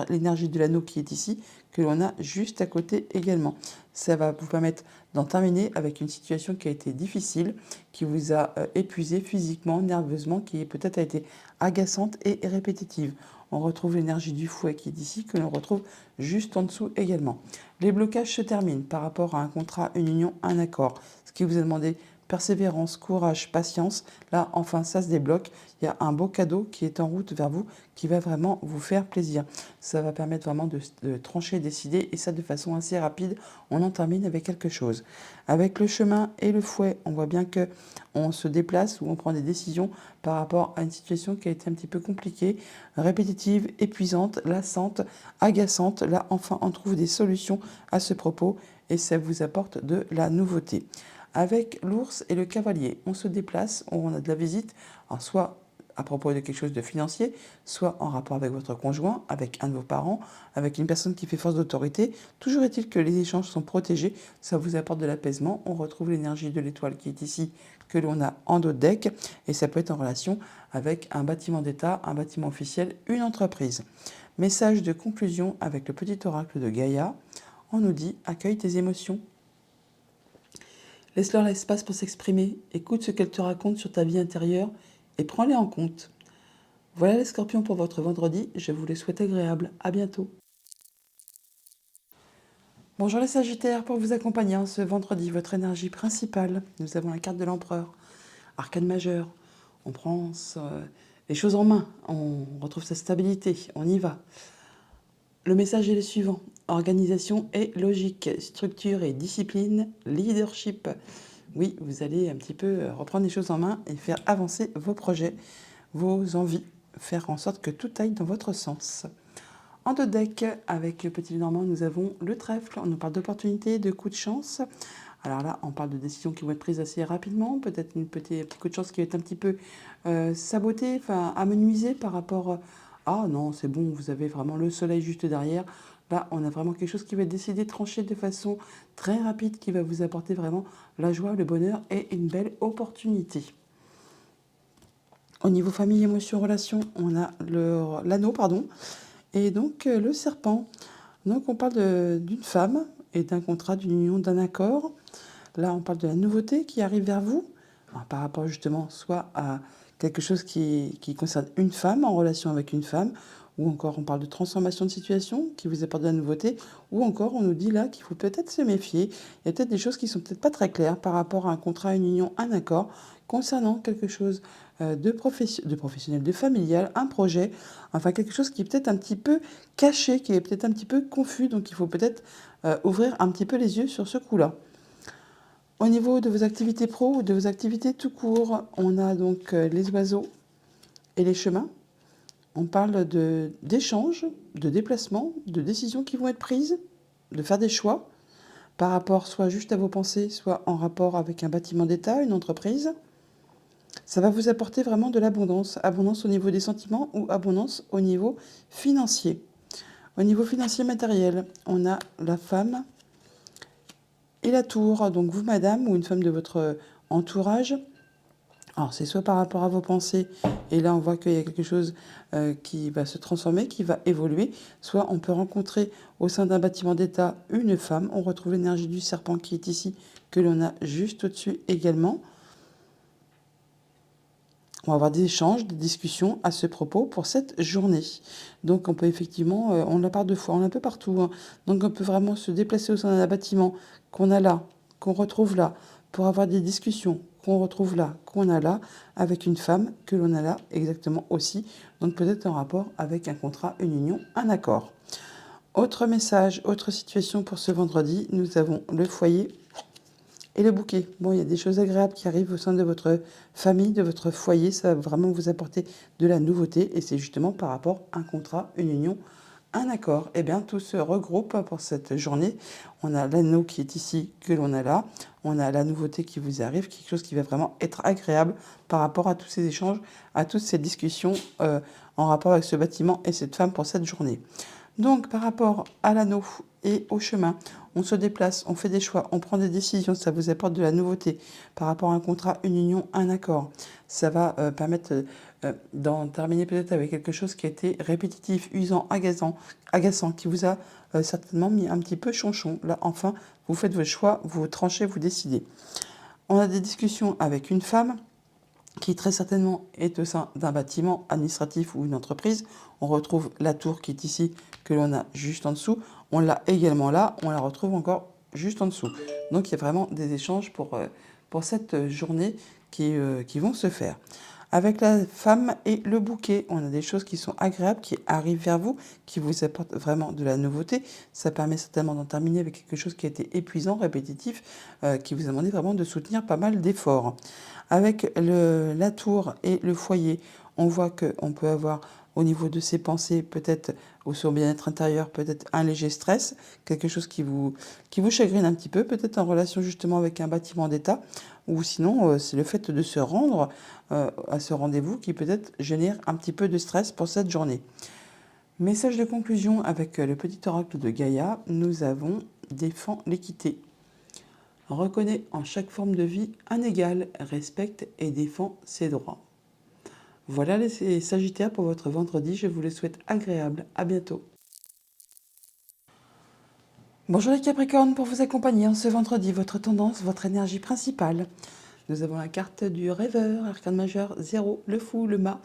l'énergie de l'anneau qui est ici, que l'on a juste à côté également. Ça va vous permettre d'en terminer avec une situation qui a été difficile, qui vous a épuisé physiquement, nerveusement, qui peut-être a été agaçante et répétitive. On retrouve l'énergie du fouet qui est ici, que l'on retrouve juste en dessous également. Les blocages se terminent par rapport à un contrat, une union, un accord. Ce qui vous est demandé, persévérance, courage, patience. Là, enfin, ça se débloque. Il y a un beau cadeau qui est en route vers vous, qui va vraiment vous faire plaisir. Ça va permettre vraiment de trancher, décider, et ça de façon assez rapide. On en termine avec quelque chose. Avec le chemin et le fouet, on voit bien que on se déplace ou on prend des décisions par rapport à une situation qui a été un petit peu compliquée, répétitive, épuisante, lassante, agaçante. Là, enfin, on trouve des solutions à ce propos et ça vous apporte de la nouveauté. Avec l'ours et le cavalier, on se déplace, on a de la visite, alors soit à propos de quelque chose de financier, soit en rapport avec votre conjoint, avec un de vos parents, avec une personne qui fait force d'autorité. Toujours est-il que les échanges sont protégés, ça vous apporte de l'apaisement. On retrouve l'énergie de l'étoile qui est ici, que l'on a en dos de deck, et ça peut être en relation avec un bâtiment d'État, un bâtiment officiel, une entreprise. Message de conclusion avec le petit oracle de Gaïa. On nous dit: accueille tes émotions. Laisse-leur l'espace pour s'exprimer, écoute ce qu'elles te racontent sur ta vie intérieure et prends-les en compte. Voilà les scorpions pour votre vendredi, je vous les souhaite agréables. À bientôt. Bonjour les sagittaires, pour vous accompagner en ce vendredi, votre énergie principale. Nous avons la carte de l'empereur, arcane majeur. On prend les choses en main, on retrouve sa stabilité, on y va. Le message est le suivant: organisation et logique, structure et discipline, leadership. Oui, vous allez un petit peu reprendre les choses en main et faire avancer vos projets, vos envies, faire en sorte que tout aille dans votre sens. En deux decks, avec le petit Normand, nous avons le trèfle. On nous parle d'opportunités, de coups de chance. Alors là, on parle de décisions qui vont être prises assez rapidement. Peut-être un petit coup de chance qui va être un petit peu saboté, enfin amenuisé par rapport... Ah non, c'est bon, vous avez vraiment le soleil juste derrière. Là, on a vraiment quelque chose qui va être décidé, tranché de façon très rapide, qui va vous apporter vraiment la joie, le bonheur et une belle opportunité. Au niveau famille, émotion, relation, on a l'anneau, et donc le serpent. Donc on parle d'une femme et d'un contrat, d'une union, d'un accord. Là, on parle de la nouveauté qui arrive vers vous, alors, par rapport justement soit à quelque chose qui concerne une femme, en relation avec une femme, ou encore on parle de transformation de situation qui vous apporte de la nouveauté, ou encore on nous dit là qu'il faut peut-être se méfier. Il y a peut-être des choses qui sont peut-être pas très claires par rapport à un contrat, une union, un accord, concernant quelque chose de professionnel, de familial, un projet, enfin quelque chose qui est peut-être un petit peu caché, qui est peut-être un petit peu confus, donc il faut peut-être ouvrir un petit peu les yeux sur ce coup-là. Au niveau de vos activités pro ou de vos activités tout court, on a donc les oiseaux et les chemins. On parle d'échanges, de déplacements, de décisions qui vont être prises, de faire des choix par rapport soit juste à vos pensées, soit en rapport avec un bâtiment d'État, une entreprise. Ça va vous apporter vraiment de l'abondance, abondance au niveau des sentiments ou abondance au niveau financier. Au niveau financier matériel, on a la femme et la tour. Donc vous, madame, ou une femme de votre entourage. Alors c'est soit par rapport à vos pensées, et là on voit qu'il y a quelque chose qui va se transformer, qui va évoluer, soit on peut rencontrer au sein d'un bâtiment d'État une femme. On retrouve l'énergie du serpent qui est ici, que l'on a juste au-dessus également. On va avoir des échanges, des discussions à ce propos pour cette journée. Donc on peut effectivement, on l'a par deux fois, on l'a un peu partout, hein. Donc on peut vraiment se déplacer au sein d'un bâtiment qu'on a là, qu'on retrouve là, pour avoir des discussions qu'on retrouve là, qu'on a là, avec une femme que l'on a là exactement aussi. Donc peut-être en rapport avec un contrat, une union, un accord. Autre message, autre situation pour ce vendredi, nous avons le foyer et le bouquet. Bon, il y a des choses agréables qui arrivent au sein de votre famille, de votre foyer. Ça va vraiment vous apporter de la nouveauté. Et c'est justement par rapport à un contrat, une union, un accord. Eh bien, tout se regroupe pour cette journée. On a l'anneau qui est ici, que l'on a là. On a la nouveauté qui vous arrive, quelque chose qui va vraiment être agréable par rapport à tous ces échanges, à toutes ces discussions en rapport avec ce bâtiment et cette femme pour cette journée. Donc, par rapport à l'anneau et au chemin, on se déplace, on fait des choix, on prend des décisions, ça vous apporte de la nouveauté par rapport à un contrat, une union, un accord. Ça va permettre d'en terminer peut-être avec quelque chose qui a été répétitif, usant, agaçant, qui vous a certainement mis un petit peu chonchon. Là, enfin, vous faites vos choix, vous tranchez, vous décidez. On a des discussions avec une femme qui très certainement est au sein d'un bâtiment administratif ou une entreprise. On retrouve la tour qui est ici, que l'on a juste en dessous. On l'a également là, on la retrouve encore juste en dessous. Donc il y a vraiment des échanges pour cette journée qui vont se faire. Avec la femme et le bouquet, on a des choses qui sont agréables, qui arrivent vers vous, qui vous apportent vraiment de la nouveauté. Ça permet certainement d'en terminer avec quelque chose qui a été épuisant, répétitif, qui vous a demandé vraiment de soutenir pas mal d'efforts. Avec la tour et le foyer, on voit qu'on peut avoir au niveau de ses pensées, peut-être au son bien-être intérieur, peut-être un léger stress, quelque chose qui vous chagrine un petit peu, peut-être en relation justement avec un bâtiment d'État, ou sinon c'est le fait de se rendre à ce rendez-vous qui peut-être génère un petit peu de stress pour cette journée. Message de conclusion avec le petit oracle de Gaïa, nous avons défend l'équité. Reconnaît en chaque forme de vie un égal, respecte et défend ses droits. Voilà les Sagittaires pour votre vendredi, je vous le souhaite agréable, à bientôt. Bonjour les Capricornes, pour vous accompagner en ce vendredi, votre tendance, votre énergie principale. Nous avons la carte du rêveur, arcane majeur 0, le fou, le mât.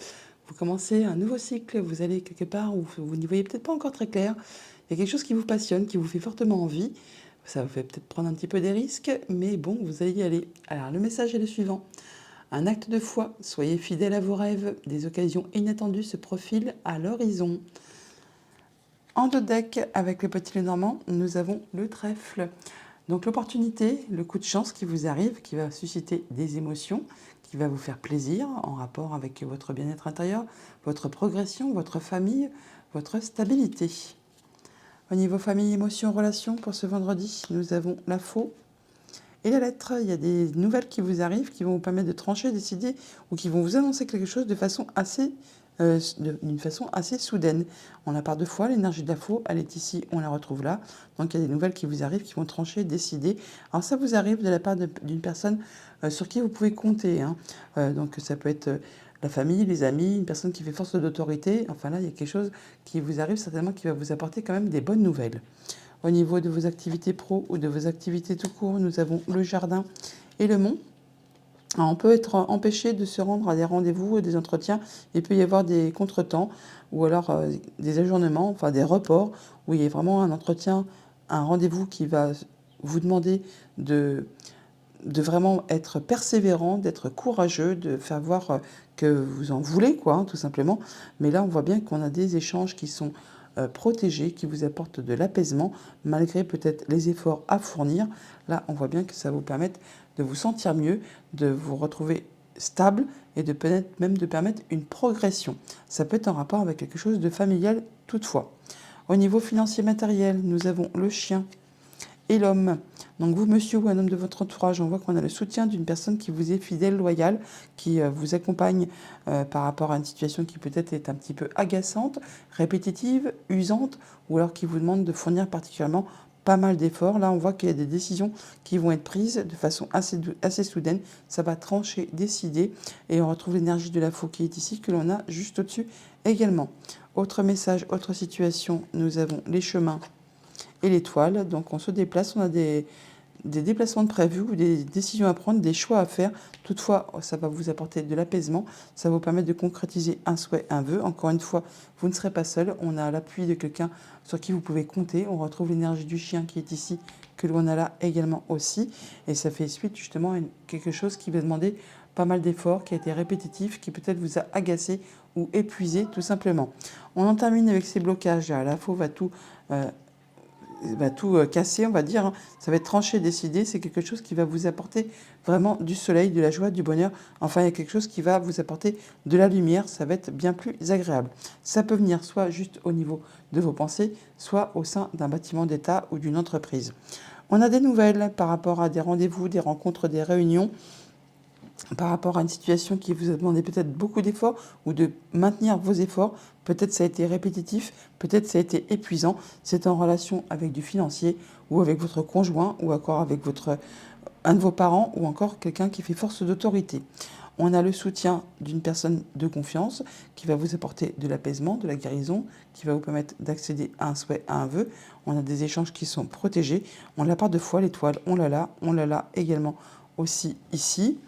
Vous commencez un nouveau cycle, vous allez quelque part où vous n'y voyez peut-être pas encore très clair. Il y a quelque chose qui vous passionne, qui vous fait fortement envie. Ça vous fait peut-être prendre un petit peu des risques, mais bon, vous allez y aller. Alors le message est le suivant. Un acte de foi, soyez fidèles à vos rêves, des occasions inattendues se profilent à l'horizon. En deux decks, avec le petit Lenormand, nous avons le trèfle. Donc l'opportunité, le coup de chance qui vous arrive, qui va susciter des émotions, qui va vous faire plaisir en rapport avec votre bien-être intérieur, votre progression, votre famille, votre stabilité. Au niveau famille, émotions, relations, pour ce vendredi, nous avons la faux et la lettre. Il y a des nouvelles qui vous arrivent, qui vont vous permettre de trancher, décider, ou qui vont vous annoncer quelque chose d'une façon assez soudaine. On la part deux fois, l'énergie de la faux, elle est ici, on la retrouve là. Donc il y a des nouvelles qui vous arrivent, qui vont trancher, décider. Alors ça vous arrive de la part d'une personne sur qui vous pouvez compter, hein. Donc ça peut être la famille, les amis, une personne qui fait force d'autorité. Enfin là, il y a quelque chose qui vous arrive certainement qui va vous apporter quand même des bonnes nouvelles. Au niveau de vos activités pro ou de vos activités tout court, nous avons le jardin et le mont. Alors, on peut être empêché de se rendre à des rendez-vous et des entretiens. Il peut y avoir des contretemps ou alors des ajournements, enfin des reports, où il y a vraiment un entretien, un rendez-vous qui va vous demander de vraiment être persévérant, d'être courageux, de faire voir que vous en voulez, quoi, hein, tout simplement. Mais là, on voit bien qu'on a des échanges qui sont protégés, qui vous apportent de l'apaisement, malgré peut-être les efforts à fournir. Là, on voit bien que ça vous permet de vous sentir mieux, de vous retrouver stable et de peut-être même de permettre une progression. Ça peut être en rapport avec quelque chose de familial toutefois. Au niveau financier matériel, nous avons le chien et l'homme. Donc vous, monsieur ou un homme de votre entourage, on voit qu'on a le soutien d'une personne qui vous est fidèle, loyale, qui vous accompagne par rapport à une situation qui peut-être est un petit peu agaçante, répétitive, usante, ou alors qui vous demande de fournir particulièrement pas mal d'efforts. Là, on voit qu'il y a des décisions qui vont être prises de façon assez soudaine. Ça va trancher, décider, et on retrouve l'énergie de la faux qui est ici, que l'on a juste au-dessus également. Autre message, autre situation, nous avons les chemins et l'étoile. Donc on se déplace, on a des déplacements de prévus ou des décisions à prendre, des choix à faire. Toutefois, ça va vous apporter de l'apaisement, ça va vous permettre de concrétiser un souhait, un vœu. Encore une fois, vous ne serez pas seul, on a l'appui de quelqu'un sur qui vous pouvez compter. On retrouve l'énergie du chien qui est ici, que l'on a là également aussi. Et ça fait suite justement à quelque chose qui va demander pas mal d'efforts, qui a été répétitif, qui peut-être vous a agacé ou épuisé tout simplement. On en termine avec ces blocages. La faux va tout casser, on va dire, hein. Ça va être tranché, décidé. C'est quelque chose qui va vous apporter vraiment du soleil, de la joie, du bonheur. Enfin, il y a quelque chose qui va vous apporter de la lumière. Ça va être bien plus agréable. Ça peut venir soit juste au niveau de vos pensées, soit au sein d'un bâtiment d'État ou d'une entreprise. On a des nouvelles par rapport à des rendez-vous, des rencontres, des réunions, par rapport à une situation qui vous a demandé peut-être beaucoup d'efforts ou de maintenir vos efforts. Peut-être ça a été répétitif, peut-être ça a été épuisant. C'est en relation avec du financier ou avec votre conjoint ou encore avec un de vos parents ou encore quelqu'un qui fait force d'autorité. On a le soutien d'une personne de confiance qui va vous apporter de l'apaisement, de la guérison, qui va vous permettre d'accéder à un souhait, à un vœu. On a des échanges qui sont protégés. On l'a par deux fois, l'étoile, on l'a là également aussi ici.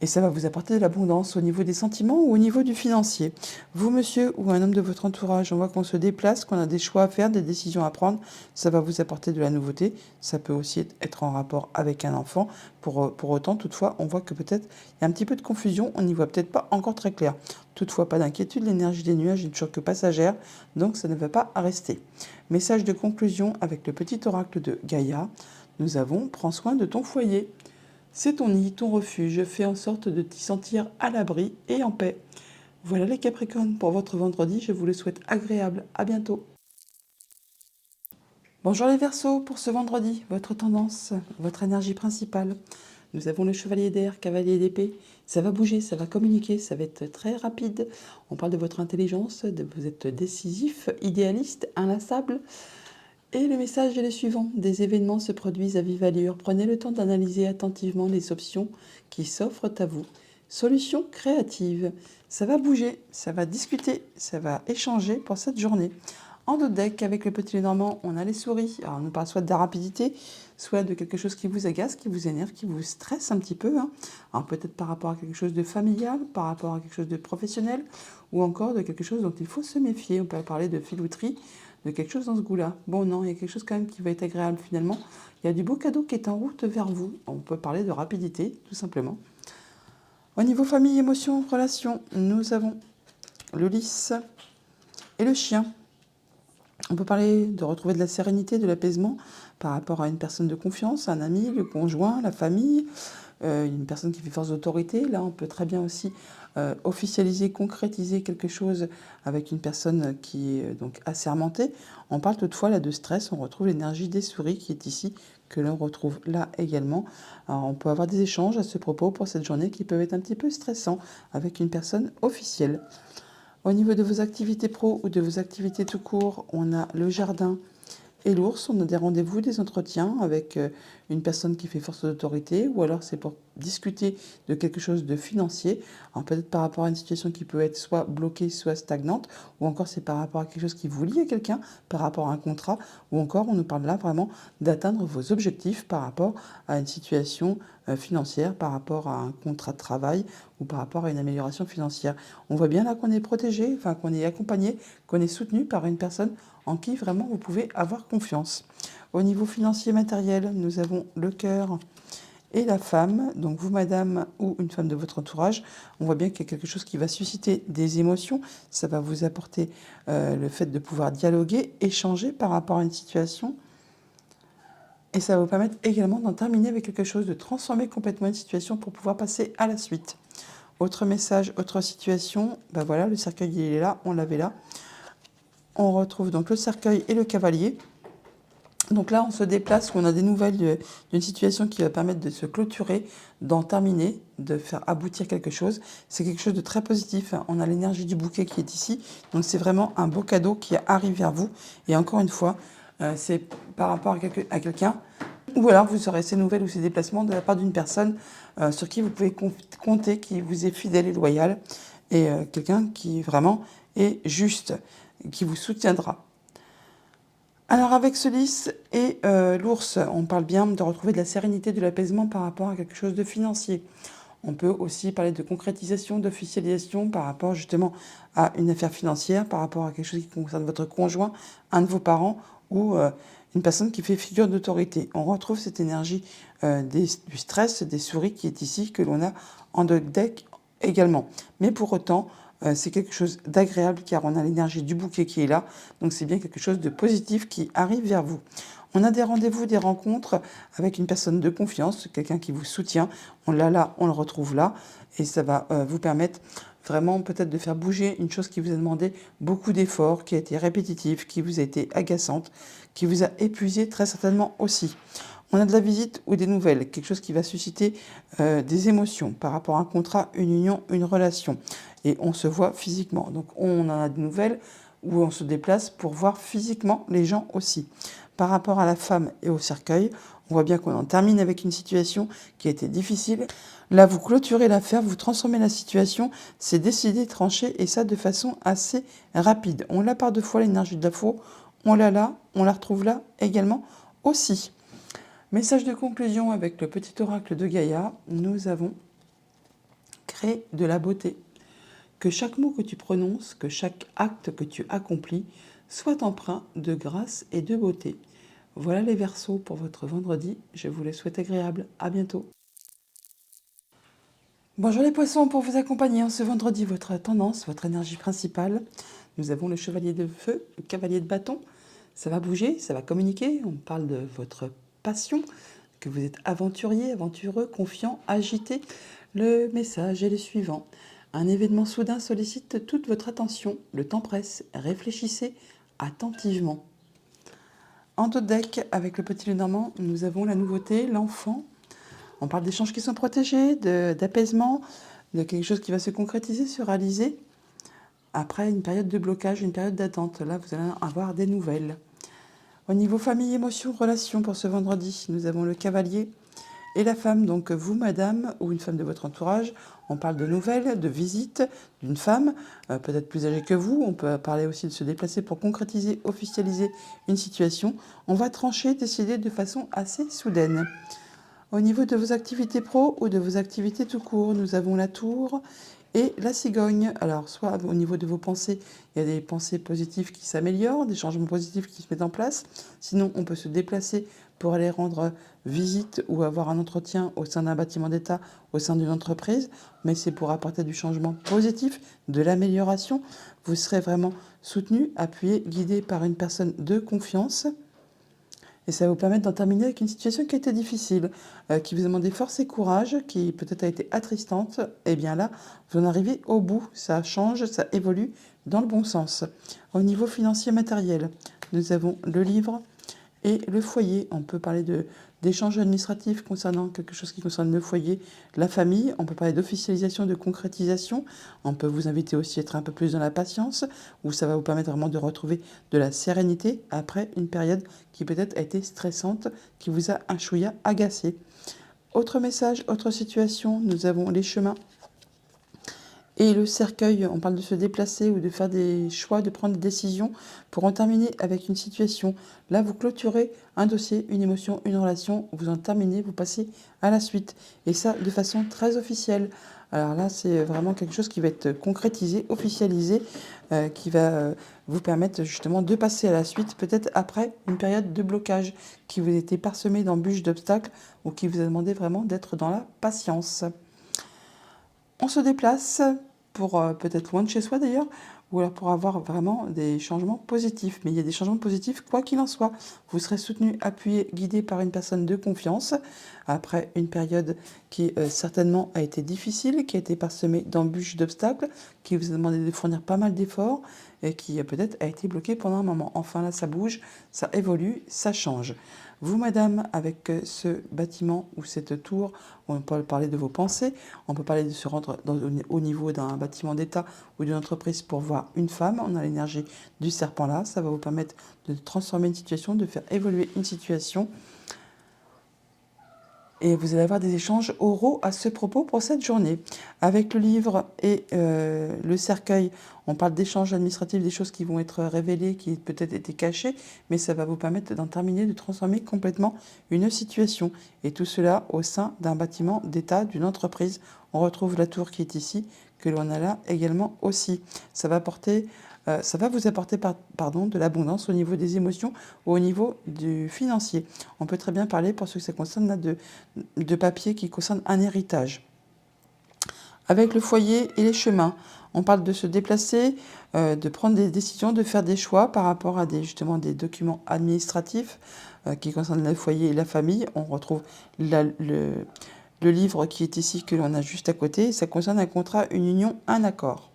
Et ça va vous apporter de l'abondance au niveau des sentiments ou au niveau du financier. Vous, monsieur, ou un homme de votre entourage, on voit qu'on se déplace, qu'on a des choix à faire, des décisions à prendre. Ça va vous apporter de la nouveauté. Ça peut aussi être en rapport avec un enfant. Pour autant, toutefois, on voit que peut-être il y a un petit peu de confusion. On n'y voit peut-être pas encore très clair. Toutefois, pas d'inquiétude. L'énergie des nuages est toujours que passagère. Donc, ça ne va pas rester. Message de conclusion avec le petit oracle de Gaïa. Nous avons « Prends soin de ton foyer ». C'est ton nid, ton refuge, fais en sorte de t'y sentir à l'abri et en paix. Voilà les Capricornes pour votre vendredi, je vous le souhaite agréable. À bientôt. Bonjour les Verseaux pour ce vendredi, votre tendance, votre énergie principale. Nous avons le chevalier d'air, cavalier d'épée. Ça va bouger, ça va communiquer, ça va être très rapide. On parle de votre intelligence, vous êtes décisif, idéaliste, inlassable. Et le message est le suivant. Des événements se produisent à vive allure. Prenez le temps d'analyser attentivement les options qui s'offrent à vous. Solution créative. Ça va bouger, ça va discuter, ça va échanger pour cette journée. En dos de deck, avec le petit Lenormand, on a les souris. Alors, on nous parle soit de la rapidité, soit de quelque chose qui vous agace, qui vous énerve, qui vous stresse un petit peu. Alors, peut-être par rapport à quelque chose de familial, par rapport à quelque chose de professionnel, ou encore de quelque chose dont il faut se méfier. On peut parler de filouterie, de quelque chose dans ce goût-là. Bon, non, il y a quelque chose quand même qui va être agréable finalement. Il y a du beau cadeau qui est en route vers vous. On peut parler de rapidité, tout simplement. Au niveau famille, émotions, relations, nous avons le lys et le chien. On peut parler de retrouver de la sérénité, de l'apaisement par rapport à une personne de confiance, un ami, le conjoint, la famille, une personne qui fait force d'autorité. Là, on peut très bien aussi officialiser, concrétiser quelque chose avec une personne qui est donc assermentée. On parle toutefois là de stress, on retrouve l'énergie des souris qui est ici, que l'on retrouve là également. Alors, on peut avoir des échanges à ce propos pour cette journée qui peuvent être un petit peu stressants avec une personne officielle. Au niveau de vos activités pro ou de vos activités tout court, on a le jardin et l'ours. On a des rendez-vous, des entretiens avec une personne qui fait force d'autorité, ou alors c'est pour discuter de quelque chose de financier. Alors peut-être par rapport à une situation qui peut être soit bloquée, soit stagnante, ou encore c'est par rapport à quelque chose qui vous lie à quelqu'un, par rapport à un contrat, ou encore on nous parle là vraiment d'atteindre vos objectifs par rapport à une situation financière, par rapport à un contrat de travail ou par rapport à une amélioration financière. On voit bien là qu'on est protégé, enfin qu'on est accompagné, qu'on est soutenu par une personne en qui vraiment vous pouvez avoir confiance. Au niveau financier matériel, nous avons le cœur et la femme, donc vous madame ou une femme de votre entourage. On voit bien qu'il y a quelque chose qui va susciter des émotions, ça va vous apporter le fait de pouvoir dialoguer, échanger par rapport à une situation. Et ça va vous permettre également d'en terminer avec quelque chose, de transformer complètement une situation pour pouvoir passer à la suite. Autre message, autre situation, ben voilà, le cercueil il est là, on l'avait là. On retrouve donc le cercueil et le cavalier. Donc là, on se déplace, on a des nouvelles d'une situation qui va permettre de se clôturer, d'en terminer, de faire aboutir quelque chose. C'est quelque chose de très positif. On a l'énergie du bouquet qui est ici. Donc c'est vraiment un beau cadeau qui arrive vers vous. Et encore une fois, c'est par rapport à quelqu'un. Ou alors vous aurez ces nouvelles ou ces déplacements de la part d'une personne sur qui vous pouvez compter, qui vous est fidèle et loyal. Et quelqu'un qui vraiment est juste, qui vous soutiendra. Alors avec ce lys et l'ours, on parle bien de retrouver de la sérénité, de l'apaisement par rapport à quelque chose de financier. On peut aussi parler de concrétisation, d'officialisation par rapport justement à une affaire financière, par rapport à quelque chose qui concerne votre conjoint, un de vos parents ou une personne qui fait figure d'autorité. On retrouve cette énergie du stress, des souris qui est ici, que l'on a en deck également. Mais pour autant, c'est quelque chose d'agréable car on a l'énergie du bouquet qui est là. Donc c'est bien quelque chose de positif qui arrive vers vous. On a des rendez-vous, des rencontres avec une personne de confiance, quelqu'un qui vous soutient. On l'a là, on le retrouve là. Et ça va vous permettre vraiment peut-être de faire bouger une chose qui vous a demandé beaucoup d'efforts, qui a été répétitive, qui vous a été agaçante, qui vous a épuisé très certainement aussi. On a de la visite ou des nouvelles, quelque chose qui va susciter des émotions par rapport à un contrat, une union, une relation. Et on se voit physiquement. Donc on en a de nouvelles où on se déplace pour voir physiquement les gens aussi. Par rapport à la femme et au cercueil, on voit bien qu'on en termine avec une situation qui a été difficile. Là, vous clôturez l'affaire, vous transformez la situation, c'est décidé, tranché, et ça de façon assez rapide. On l'a par deux fois, l'énergie de la faux, on l'a là, on la retrouve là également aussi. Message de conclusion avec le petit oracle de Gaïa, nous avons crée de la beauté. Que chaque mot que tu prononces, que chaque acte que tu accomplis soit empreint de grâce et de beauté. Voilà les Verseaux pour votre vendredi. Je vous les souhaite agréables. À bientôt. Bonjour les Poissons, pour vous accompagner en ce vendredi, votre tendance, votre énergie principale. Nous avons le chevalier de feu, le cavalier de bâton. Ça va bouger, ça va communiquer. On parle de votre passion, que vous êtes aventurier, aventureux, confiant, agité. Le message est le suivant. Un événement soudain sollicite toute votre attention. Le temps presse. Réfléchissez attentivement. En dos de deck, avec le petit Lenormand, nous avons la nouveauté, l'enfant. On parle d'échanges qui sont protégés, d'apaisement, de quelque chose qui va se concrétiser, se réaliser. Après une période de blocage, une période d'attente, là vous allez avoir des nouvelles. Au niveau famille, émotions, relations pour ce vendredi, nous avons le cavalier et la femme. Donc vous, madame, ou une femme de votre entourage, on parle de nouvelles, de visites d'une femme, peut-être plus âgée que vous. On peut parler aussi de se déplacer pour concrétiser, officialiser une situation. On va trancher, décider de façon assez soudaine. Au niveau de vos activités pro ou de vos activités tout court, nous avons la tour et la cigogne. Alors, soit au niveau de vos pensées, il y a des pensées positives qui s'améliorent, des changements positifs qui se mettent en place. Sinon, on peut se déplacer pour aller rendre visite ou avoir un entretien au sein d'un bâtiment d'État, au sein d'une entreprise. Mais c'est pour apporter du changement positif, de l'amélioration. Vous serez vraiment soutenu, appuyé, guidé par une personne de confiance. Et ça va vous permettre d'en terminer avec une situation qui a été difficile, qui vous a demandé force et courage, qui peut-être a été attristante. Et bien là, vous en arrivez au bout. Ça change, ça évolue dans le bon sens. Au niveau financier matériel, nous avons le livre et le foyer. On peut parler d'échanges administratifs concernant quelque chose qui concerne le foyer, la famille. On peut parler d'officialisation, de concrétisation. On peut vous inviter aussi à être un peu plus dans la patience, où ça va vous permettre vraiment de retrouver de la sérénité après une période qui peut-être a été stressante, qui vous a un chouïa agacé. Autre message, autre situation, nous avons les chemins. Et le cercueil, on parle de se déplacer ou de faire des choix, de prendre des décisions pour en terminer avec une situation. Là, vous clôturez un dossier, une émotion, une relation, vous en terminez, vous passez à la suite. Et ça, de façon très officielle. Alors là, c'est vraiment quelque chose qui va être concrétisé, officialisé, qui va vous permettre justement de passer à la suite, peut-être après une période de blocage qui vous était parsemée d'embûches, d'obstacles ou qui vous a demandé vraiment d'être dans la patience. On se déplace pour peut-être loin de chez soi d'ailleurs, ou alors pour avoir vraiment des changements positifs. Mais il y a des changements positifs quoi qu'il en soit. Vous serez soutenu, appuyé, guidé par une personne de confiance après une période qui certainement a été difficile, qui a été parsemée d'embûches, d'obstacles, qui vous a demandé de fournir pas mal d'efforts et qui peut-être a été bloqué pendant un moment. Enfin là, ça bouge, ça évolue, ça change. Vous, madame, avec ce bâtiment ou cette tour, on peut parler de vos pensées, on peut parler de se rendre au niveau d'un bâtiment d'État ou d'une entreprise pour voir une femme. On a l'énergie du serpent là, ça va vous permettre de transformer une situation, de faire évoluer une situation. Et vous allez avoir des échanges oraux à ce propos pour cette journée. Avec le livre et le cercueil, on parle d'échanges administratifs, des choses qui vont être révélées, qui peut-être étaient cachées, mais ça va vous permettre d'en terminer, de transformer complètement une situation. Et tout cela au sein d'un bâtiment d'État, d'une entreprise. On retrouve la tour qui est ici, que l'on a là également aussi. Ça va vous apporter de l'abondance au niveau des émotions ou au niveau du financier. On peut très bien parler, pour ceux que ça concerne, là, de papier qui concerne un héritage. Avec le foyer et les chemins, on parle de se déplacer, de prendre des décisions, de faire des choix par rapport à justement des documents administratifs qui concernent le foyer et la famille. On retrouve le livre qui est ici, que l'on a juste à côté. Ça concerne un contrat, une union, un accord.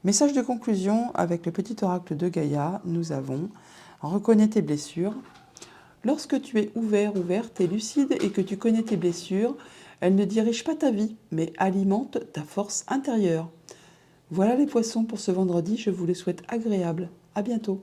Message de conclusion avec le petit oracle de Gaïa, nous avons « Reconnais tes blessures ». Lorsque tu es ouverte et lucide et que tu connais tes blessures, elles ne dirigent pas ta vie, mais alimentent ta force intérieure. Voilà les poissons pour ce vendredi, je vous les souhaite agréables. À bientôt.